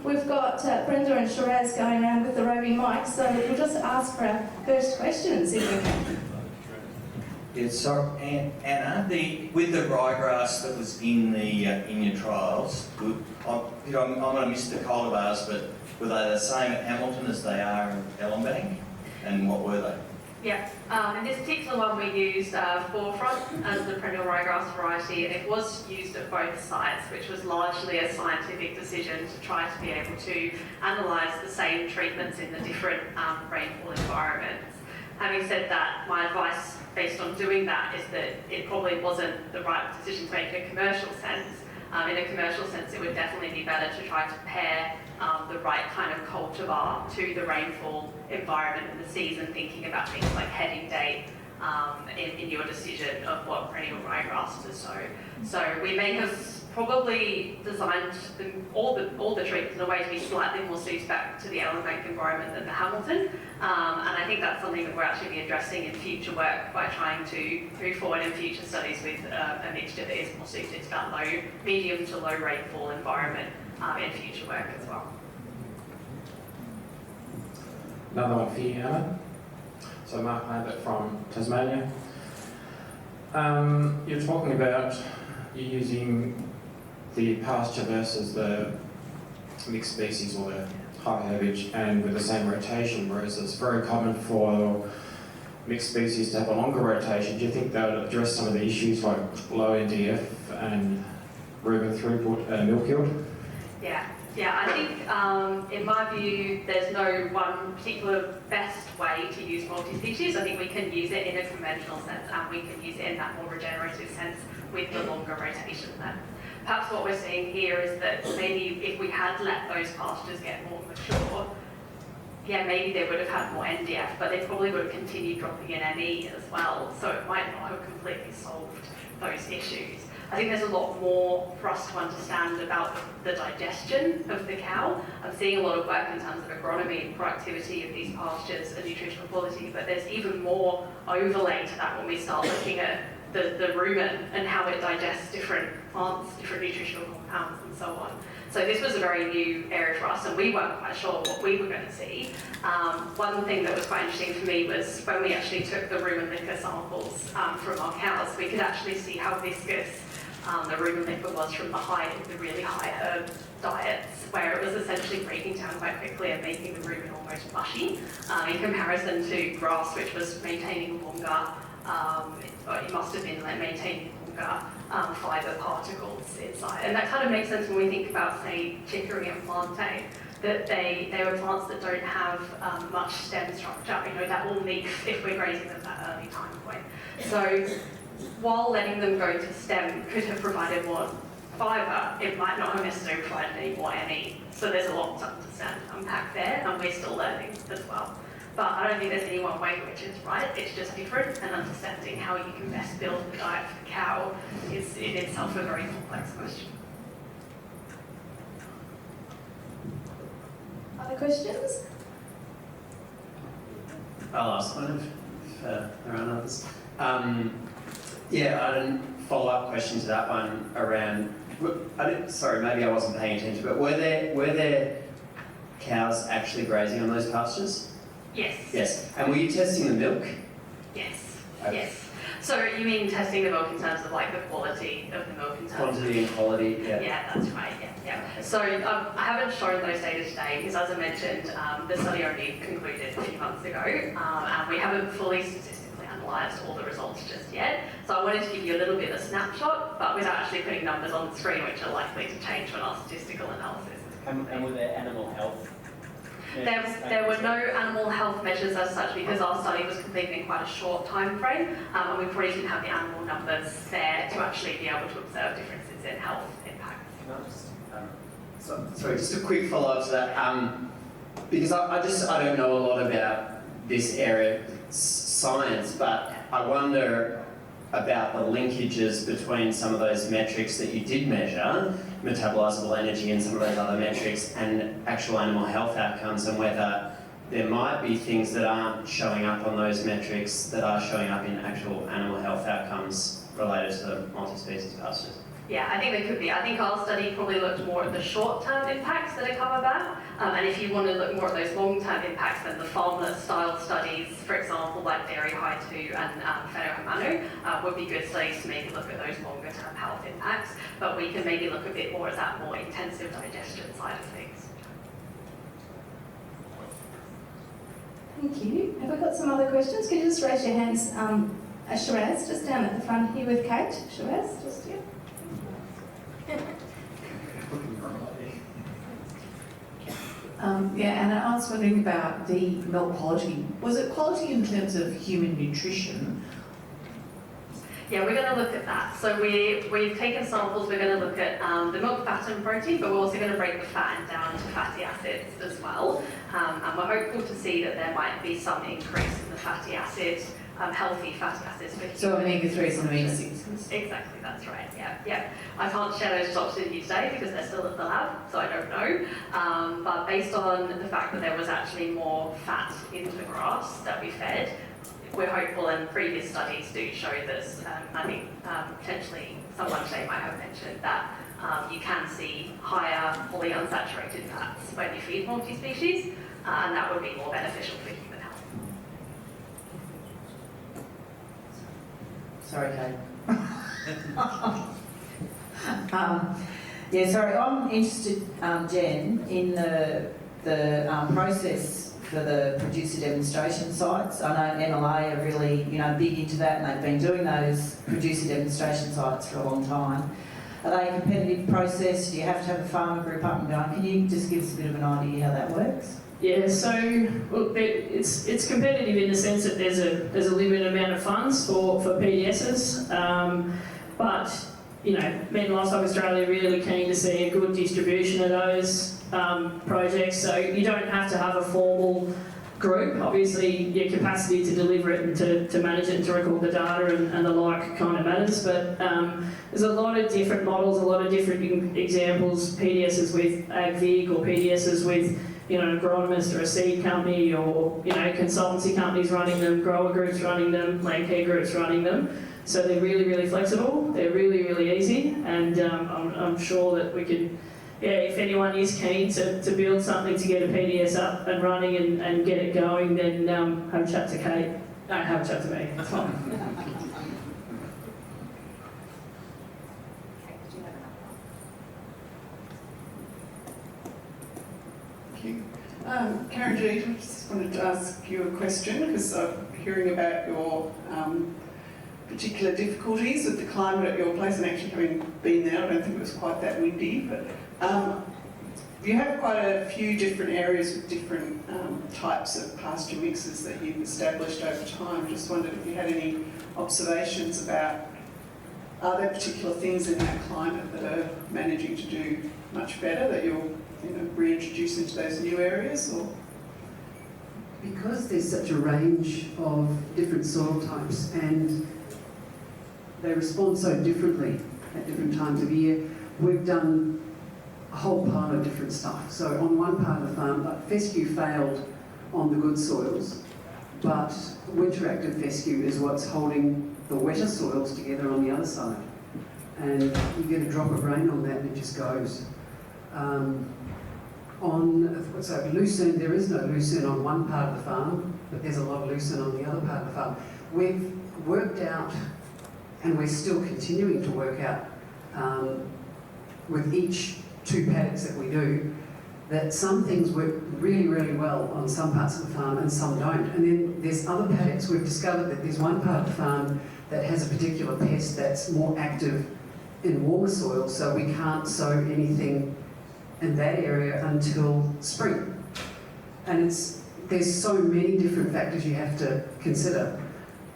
I: we've got Brenda and Shiraz going around with the roving mics, so we'll just ask for our first questions, if we can.
J: Yes, so Anna, with the ryegrass that was in your trials, I'm going to miss the cultivars, but were they the same at Hamilton as they are in Ellenbank, and what were they?
E: Yeah, and this particular one we used Forefront as the perennial ryegrass variety, and it was used at both sites, which was largely a scientific decision to try to be able to analyse the same treatments in the different rainfall environments. Having said that, my advice based on doing that is that it probably wasn't the right decision to make in a commercial sense. In a commercial sense, it would definitely be better to try to pair the right kind of cultivar to the rainfall environment and the season, thinking about things like heading date in your decision of what perennial ryegrass to sow. So we may have probably designed all the trees in a way to be slightly more suited back to the Ellenbank environment than the Hamilton. And I think that's something that we're actually be addressing in future work by trying to move forward in future studies with a mixture that is more suited to that medium to low rainfall environment in future work as well.
K: Another one for you, Anna. So Mark Lambert from Tasmania. You're talking about you using the pasture versus the mixed species or the high herbage and with the same rotation, whereas it's very common for mixed species to have a longer rotation. Do you think that would address some of the issues like low NDF and rumen throughput and milk yield?
E: Yeah, I think in my view, there's no one particular best way to use multi-species. I think we can use it in a conventional sense and we can use it in that more regenerative sense with the longer rotation then. Perhaps what we're seeing here is that maybe if we had let those pastures get more mature, yeah, maybe they would have had more NDF, but they probably would have continued dropping in ME as well, so it might not have completely solved those issues. I think there's a lot more for us to understand about the digestion of the cow. I'm seeing a lot of work in terms of agronomy and productivity of these pastures and nutritional quality, but there's even more overlay to that when we start looking at the rumen and how it digests different plants, different nutritional compounds and so on. So this was a very new area for us and we weren't quite sure what we were going to see. One thing that was quite interesting for me was when we actually took the rumen liquor samples from our cows, we could actually see how viscous the rumen liquor was from the really high herb diets, where it was essentially breaking down quite quickly and making the rumen almost mushy, in comparison to grass, which was maintaining longer, it must have been like maintaining longer fibre particles inside. And that kind of makes sense when we think about, say, chicory and plantain, that they are plants that don't have much stem structure, that will leaf if we're grazing them at that early time point. So while letting them go to stem could have provided more However, it might not have necessarily provided any more NE. So there's a lot to understand and unpack there, and we're still learning as well. But I don't think there's any one way which is right, it's just different, and understanding how you can best build the diet for the cow is in itself a very complex question.
I: Other questions?
L: I'll ask one if there are others. Yeah, I didn't follow-up question to that one around. Sorry, maybe I wasn't paying attention, but were there cows actually grazing on those pastures?
E: Yes.
L: Yes. And were you testing the milk?
E: Yes.
L: Okay.
E: Yes. So you mean testing the milk in terms of like the quality of the milk in terms
L: Quantity and quality, yeah.
E: Yeah, that's right, yeah. So I haven't shown those data today because, as I mentioned, the study only concluded a few months ago, and we haven't fully statistically analysed all the results just yet. So I wanted to give you a little bit of a snapshot, but without actually putting numbers on the screen, which are likely to change when our statistical analysis is complete.
F: And were there animal health?
E: There were no animal health measures as such because our study was completed in quite a short time frame, and we probably didn't have the animal numbers there to actually be able to observe differences in health impacts.
F: Can I just,
L: Sorry, just a quick follow-up to that. Because I don't know a lot about this area of science, but I wonder about the linkages between some of those metrics that you did measure, metabolizable energy and some of those other metrics, and actual animal health outcomes, and whether there might be things that aren't showing up on those metrics that are showing up in actual animal health outcomes related to the multi-species pastures.
E: Yeah, I think there could be. I think our study probably looked more at the short-term impacts that are covered that. And if you want to look more at those long-term impacts, then the farmlet-style studies, for example, like Dairy High 2 and Whānau, would be good studies to maybe look at those longer-term health impacts. But we can maybe look a bit more at that more intensive digestion side of things.
I: Thank you. Have we got some other questions? Could you just raise your hands? Shiraz, just down at the front here with Kate. Shiraz, just here.
M: And I was wondering about the milk quality. Was it quality in terms of human nutrition?
E: Yeah, we're going to look at that. So we've taken samples, we're going to look at the milk fat and protein, but we're also going to break the fat down to fatty acids as well. And we're hopeful to see that there might be some increase in the fatty acids, healthy fatty acids for humans.
M: So omega-3s and omega-6s?
E: Exactly, that's right, yeah. I can't share those results with you today because they're still at the lab, so I don't know. But based on the fact that there was actually more fat in the grass that we fed, we're hopeful, and previous studies do show this. I think potentially someone today might have mentioned that you can see higher fully unsaturated fats when you feed multi-species, and that would be more beneficial for human health.
M: Sorry, Kate. Sorry, I'm interested, Jen, in the process for the producer demonstration sites. I know MLA are really, big into that, and they've been doing those producer demonstration sites for a long time. Are they a competitive process? Do you have to have a farmer group up and going? Can you just give us a bit of an idea how that works?
H: Yeah, so look, it's competitive in the sense that there's a limited amount of funds for PDSs, but Meat and Livestock Australia are really keen to see a good distribution of those projects. So you don't have to have a formal group. Obviously, your capacity to deliver it and to manage it and to record the data and the like kind of matters. But there's a lot of different models, a lot of different examples. PDSs with AgVig or PDSs with an agronomist or a seed company or consultancy companies running them, grower groups running them, land care groups running them. So they're really, really flexible. They're really, really easy, and I'm sure that we can. Yeah, if anyone is keen to build something to get a PDS up and running and get it going, then have a chat to Kate. No, have a chat to me. That's fine.
N: Thank you. Karen G, I just wanted to ask you a question because I'm hearing about your particular difficulties with the climate at your place, and actually having been there, I don't think it was quite that windy, but you have quite a few different areas with different types of pasture mixes that you've established over time. Just wondered if you had any observations about are there particular things in that climate that are managing to do much better that you'll reintroduce into those new areas? Or
B: Because there's such a range of different soil types and they respond so differently at different times of year, we've done a whole pile of different stuff. So on one part of the farm, like fescue failed on the good soils, but winter active fescue is what's holding the wetter soils together on the other side. And you get a drop of rain on that and it just goes. Lucerne, there is no lucerne on one part of the farm, but there's a lot of lucerne on the other part of the farm. We've worked out, and we're still continuing to work out, with each 2 paddocks that we do, that some things work really, really well on some parts of the farm and some don't. And then there's other paddocks. We've discovered that there's one part of the farm that has a particular pest that's more active in warmer soil, so we can't sow anything in that area until spring. And there's so many different factors you have to consider,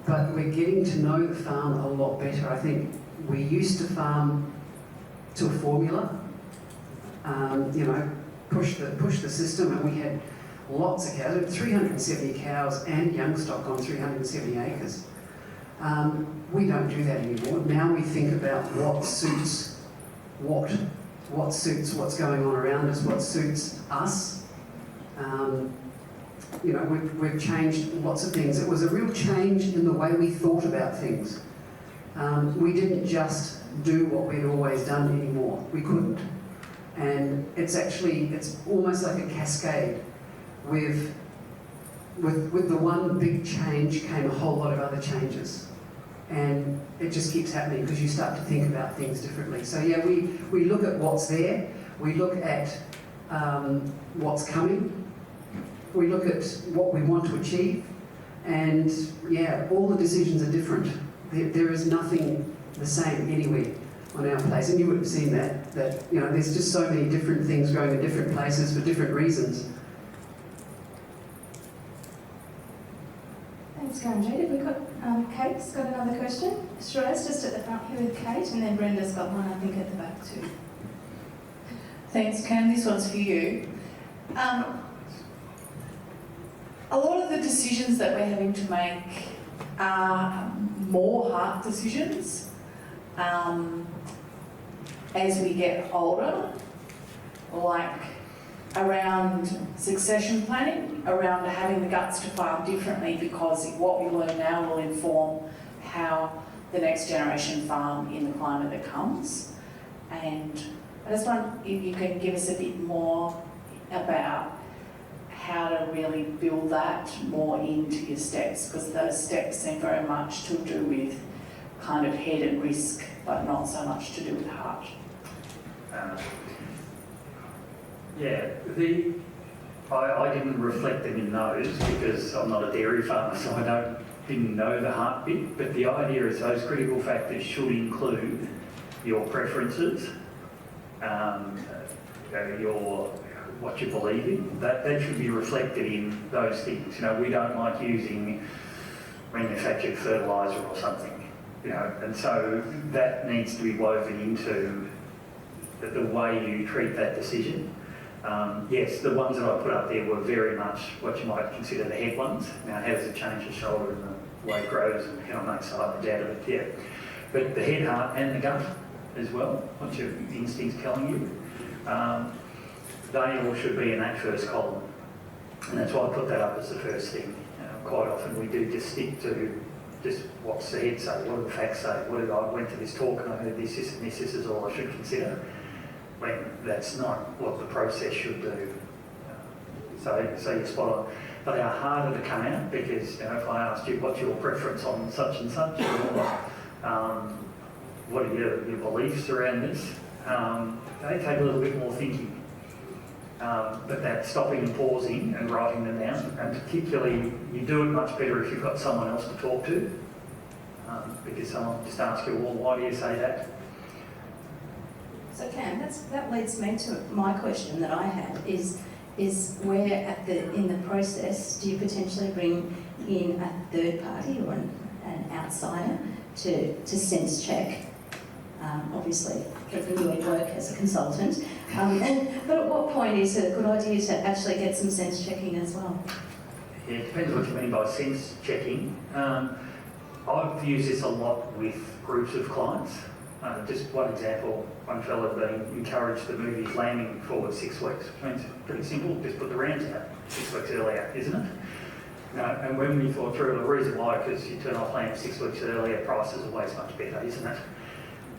B: but we're getting to know the farm a lot better. I think we used to farm to a formula, push the system, and we had lots of cows, 370 cows and young stock on 370 acres. We don't do that anymore. Now we think about what suits what's going on around us, what suits us. We've changed lots of things. It was a real change in the way we thought about things. We didn't just do what we'd always done anymore. We couldn't. And it's almost like a cascade. With the one big change came a whole lot of other changes. And it just keeps happening because you start to think about things differently. So yeah, we look at what's there, we look at what's coming, we look at what we want to achieve, and yeah, all the decisions are different. There is nothing the same anywhere on our place, and you would have seen that there's just so many different things growing in different places for different reasons.
I: Thanks, Karenjit. Have we got Kate's got another question? Shreya's just at the front here with Kate, and then Brenda's got one, I think, at the back too.
O: Thanks, Cam. This one's for you. A lot of the decisions that we're having to make are more hard decisions as we get older, like around succession planning, around having the guts to farm differently, because what we learn now will inform how the next generation farm in the climate that comes. And I just wonder if you can give us a bit more about how to really build that more into your steps, because those steps seem very much to do with kind of head and risk, but not so much to do with heart.
C: I didn't reflect them in those because I'm not a dairy farmer, so I didn't know the heart bit, but the idea is those critical factors should include your preferences, what you believe in. That should be reflected in those things. We don't like using manufactured fertiliser or something, and so that needs to be woven into the way you treat that decision. Yes, the ones that I put up there were very much what you might consider the head ones. How does it change the shoulder and the way it grows, and can I make silage out of it? Yeah. But the head, heart and the gut as well, what your instinct's telling you, they all should be in that first column. And that's why I put that up as the first thing. Quite often we do just stick to just what's the head say, what do the facts say, I went to this talk and I heard this and this is all I should consider, when that's not what the process should do. So you're spot on. They are harder to come out because if I asked you what's your preference on such and such, or what are your beliefs around this, they take a little bit more thinking. But that stopping and pausing and writing them down, and particularly you do it much better if you've got someone else to talk to, because someone just asks you, well, why do you say that?
I: So Cam, that leads me to my question that I had is where in the process do you potentially bring in a third party or an outsider to sense check obviously keeping you in work as a consultant. But at what point is it a good idea to actually get some sense checking as well?
C: Yeah, it depends what you mean by sense checking. I've used this a lot with groups of clients. Just one example, one fellow being encouraged to move his lambing forward 6 weeks. I mean, it's pretty simple, just put the rams out 6 weeks earlier, isn't it? And when we thought through, the reason why, because you turn off lambs 6 weeks earlier, price is always much better, isn't it?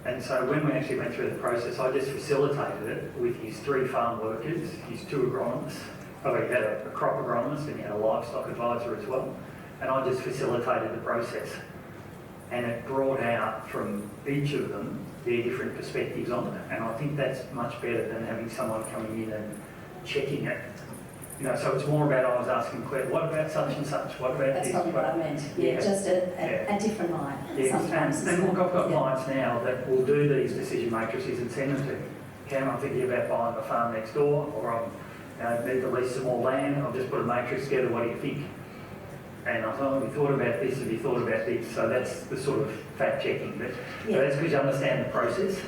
C: And so when we actually went through the process, I just facilitated it with his 3 farm workers, his 2 agronomists. Oh, he had a crop agronomist and he had a livestock advisor as well. And I just facilitated the process. And it brought out from each of them their different perspectives on it. And I think that's much better than having someone coming in and checking it. You know, so it's more about I was asking Claire, what about such and such? What about
I: That's
C: this?
I: probably what I meant. Yeah, just a different light sometimes.
C: And look, I've got clients now that will do these decision matrices and send them to me. Cam, I'm thinking about buying a farm next door, or I need to lease some more land. I'll just put a matrix together. What do you think? And I thought, have you thought about this? Have you thought about this? So that's the sort of fact checking. But that's because you understand the process.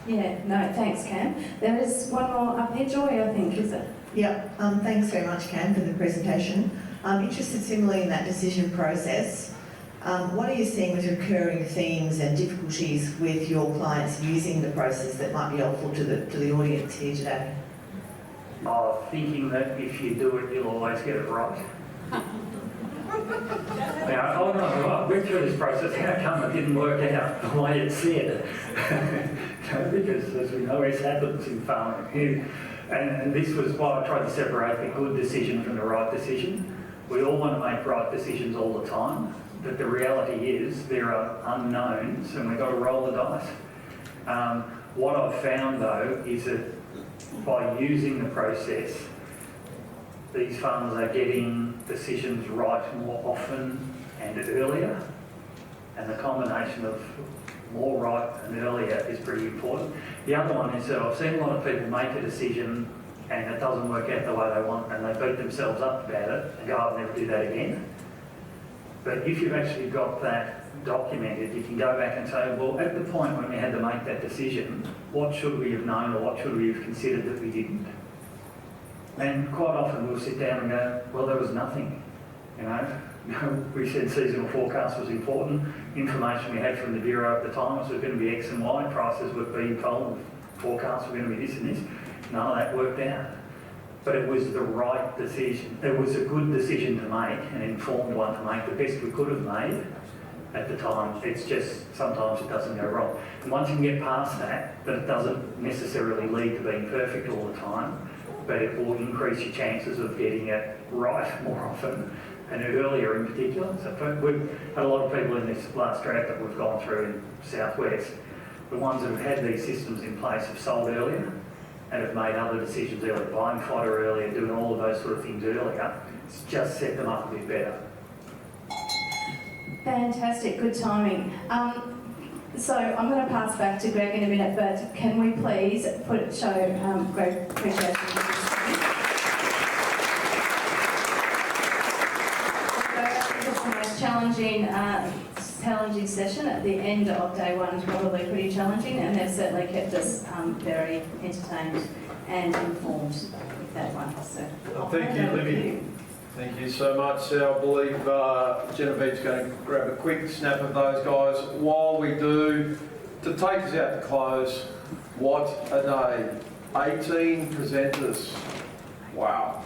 I: Yeah, no, thanks, Cam. There is one more up here, Joy, I think, is it?
P: Yeah, thanks very much, Cam, for the presentation. I'm interested similarly in that decision process. What are you seeing as recurring themes and difficulties with your clients using the process that might be helpful to the audience here today?
C: Thinking that if you do it, you'll always get it right. Now, I went through this process. How come it didn't work out the way it said? Because, as we know, it happens in farming. And this was why I tried to separate the good decision from the right decision. We all want to make right decisions all the time, but the reality is there are unknowns, and we've got to roll the dice. What I've found, though, is that by using the process, these farmers are getting decisions right more often and earlier, and the combination of more right and earlier is pretty important. The other one is that I've seen a lot of people make a decision and it doesn't work out the way they want, and they beat themselves up about it and go, I'll never do that again. But if you've actually got that documented, you can go back and say, well, at the point when we had to make that decision, what should we have known or what should we have considered that we didn't? And quite often we'll sit down and go, well, there was nothing, you know. We said seasonal forecast was important. Information we had from the Bureau at the time was going to be X and Y. Prices were being told, forecasts were going to be this and this. None of that worked out. But it was the right decision. It was a good decision to make, an informed one to make, the best we could have made at the time. It's just sometimes it doesn't go wrong. And once you can get past that, but it doesn't necessarily lead to being perfect all the time, but it will increase your chances of getting it right more often and earlier in particular. So we've had a lot of people in this last drought that we've gone through in South West. The ones that have had these systems in place have sold earlier and have made other decisions earlier, buying fodder earlier, doing all of those sort of things earlier. It's just set them up a bit better.
I: Fantastic, good timing. So I'm going to pass back to Greg in a minute, but can we please show Greg appreciation for this screen? So it's the most challenging session at the end of day one, probably pretty challenging, and they've certainly kept us very entertained and informed with that one. So
A: thank you, Libby. Thank you so much. I believe Genevieve's going to grab a quick snap of those guys. While we do, to take us out to close, what a day. 18 presenters. Wow.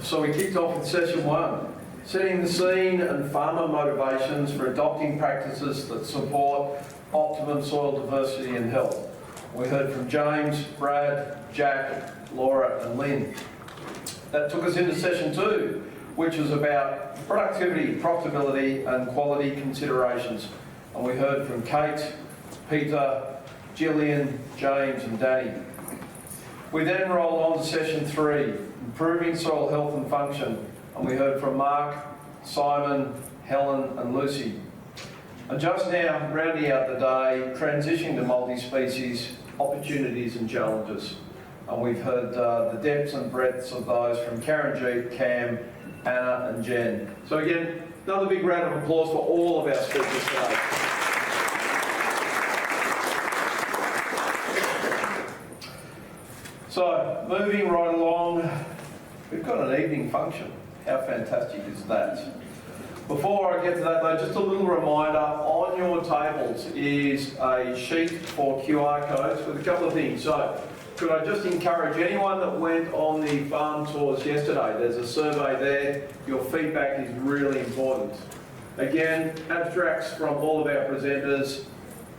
A: So we kicked off with session 1, setting the scene and farmer motivations for adopting practices that support optimum soil diversity and health. We heard from James, Brad, Jack, Laura and Lynn. That took us into session 2, which was about productivity, profitability and quality considerations. And we heard from Kate, Peter, Gillian, James and Danny. We then rolled on to session 3, improving soil health and function. And we heard from Mark, Simon, Helen and Lucy. And just now, rounding out the day, transitioning to multi-species, opportunities and challenges. And we've heard the depths and breadths of those from Karen G, Cam, Anna and Jen. So again, another big round of applause for all of our speakers today. So, moving right along, we've got an evening function. How fantastic is that? Before I get to that though, just a little reminder, on your tables is a sheet for QR codes with a couple of things. So, could I just encourage anyone that went on the farm tours yesterday, there's a survey there, your feedback is really important. Again, abstracts from all of our presenters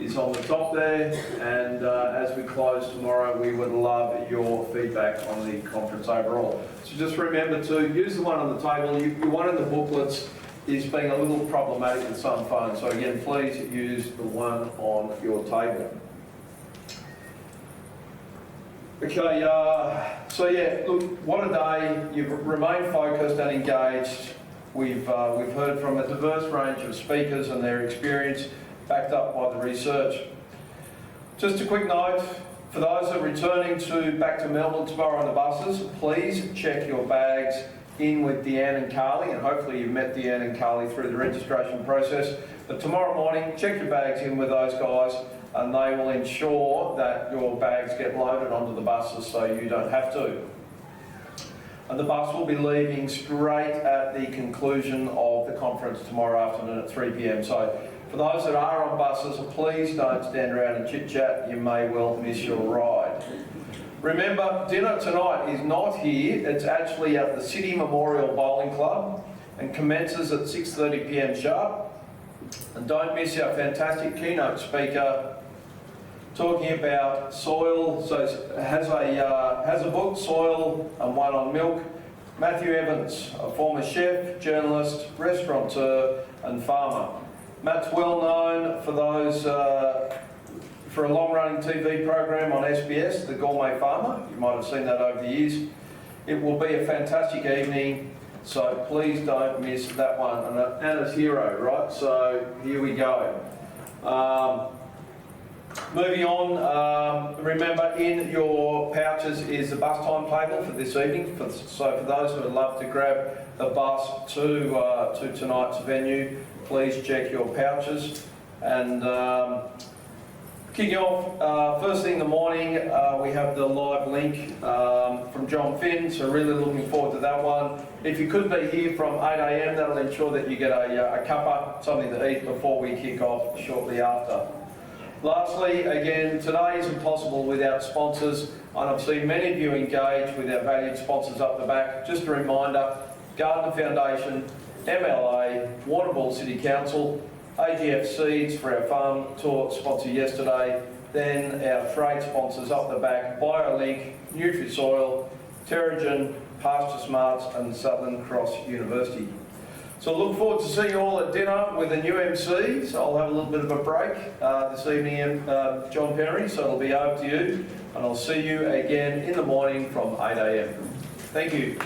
A: is on the top there, and as we close tomorrow, we would love your feedback on the conference overall. So just remember to use the one on the table. Your one in the booklets is being a little problematic with some phones, so again, please use the one on your table. Okay, so yeah, look, what a day. You've remained focused and engaged. We've heard from a diverse range of speakers and their experience, backed up by the research. Just a quick note, for those that are returning back to Melbourne tomorrow on the buses, please check your bags in with Deanne and Carly, and hopefully you've met Deanne and Carly through the registration process. But tomorrow morning, check your bags in with those guys, and they will ensure that your bags get loaded onto the buses so you don't have to. And the bus will be leaving straight at the conclusion of the conference tomorrow afternoon at 3 p.m. So for those that are on buses, please don't stand around and chit-chat. You may well miss your ride. Remember, dinner tonight is not here. It's actually at the City Memorial Bowling Club and commences at 6:30 p.m. sharp. And don't miss our fantastic keynote speaker talking about soil. So has a book, Soil, and one on milk. Matthew Evans, a former chef, journalist, restaurateur and farmer. Matt's well known for for a long-running TV program on SBS, The Gourmet Farmer. You might have seen that over the years. It will be a fantastic evening, so please don't miss that one. And Anna's hero, right? So here we go. Moving on, remember in your pouches is the bus timetable for this evening. So for those who would love to grab the bus to tonight's venue, please check your pouches. And kicking off, first thing in the morning, we have the live link from John Finn, so really looking forward to that one. If you could be here from 8 a.m, that'll ensure that you get a cuppa, something to eat before we kick off shortly after. Lastly, again, today isn't possible without sponsors, and I've seen many of you engage with our valued sponsors up the back. Just a reminder, Gardner Foundation, MLA, Warrnambool City Council, AGF Seeds for our farm tour sponsor yesterday, then our trade sponsors up the back, BioLink, Nutrisoil, Terrigen, Pasture Smarts and Southern Cross University. So look forward to seeing you all at dinner with the new MCs. I'll have a little bit of a break this evening, John Perry, so it'll be over to you. And I'll see you again in the morning from 8 a.m. Thank you.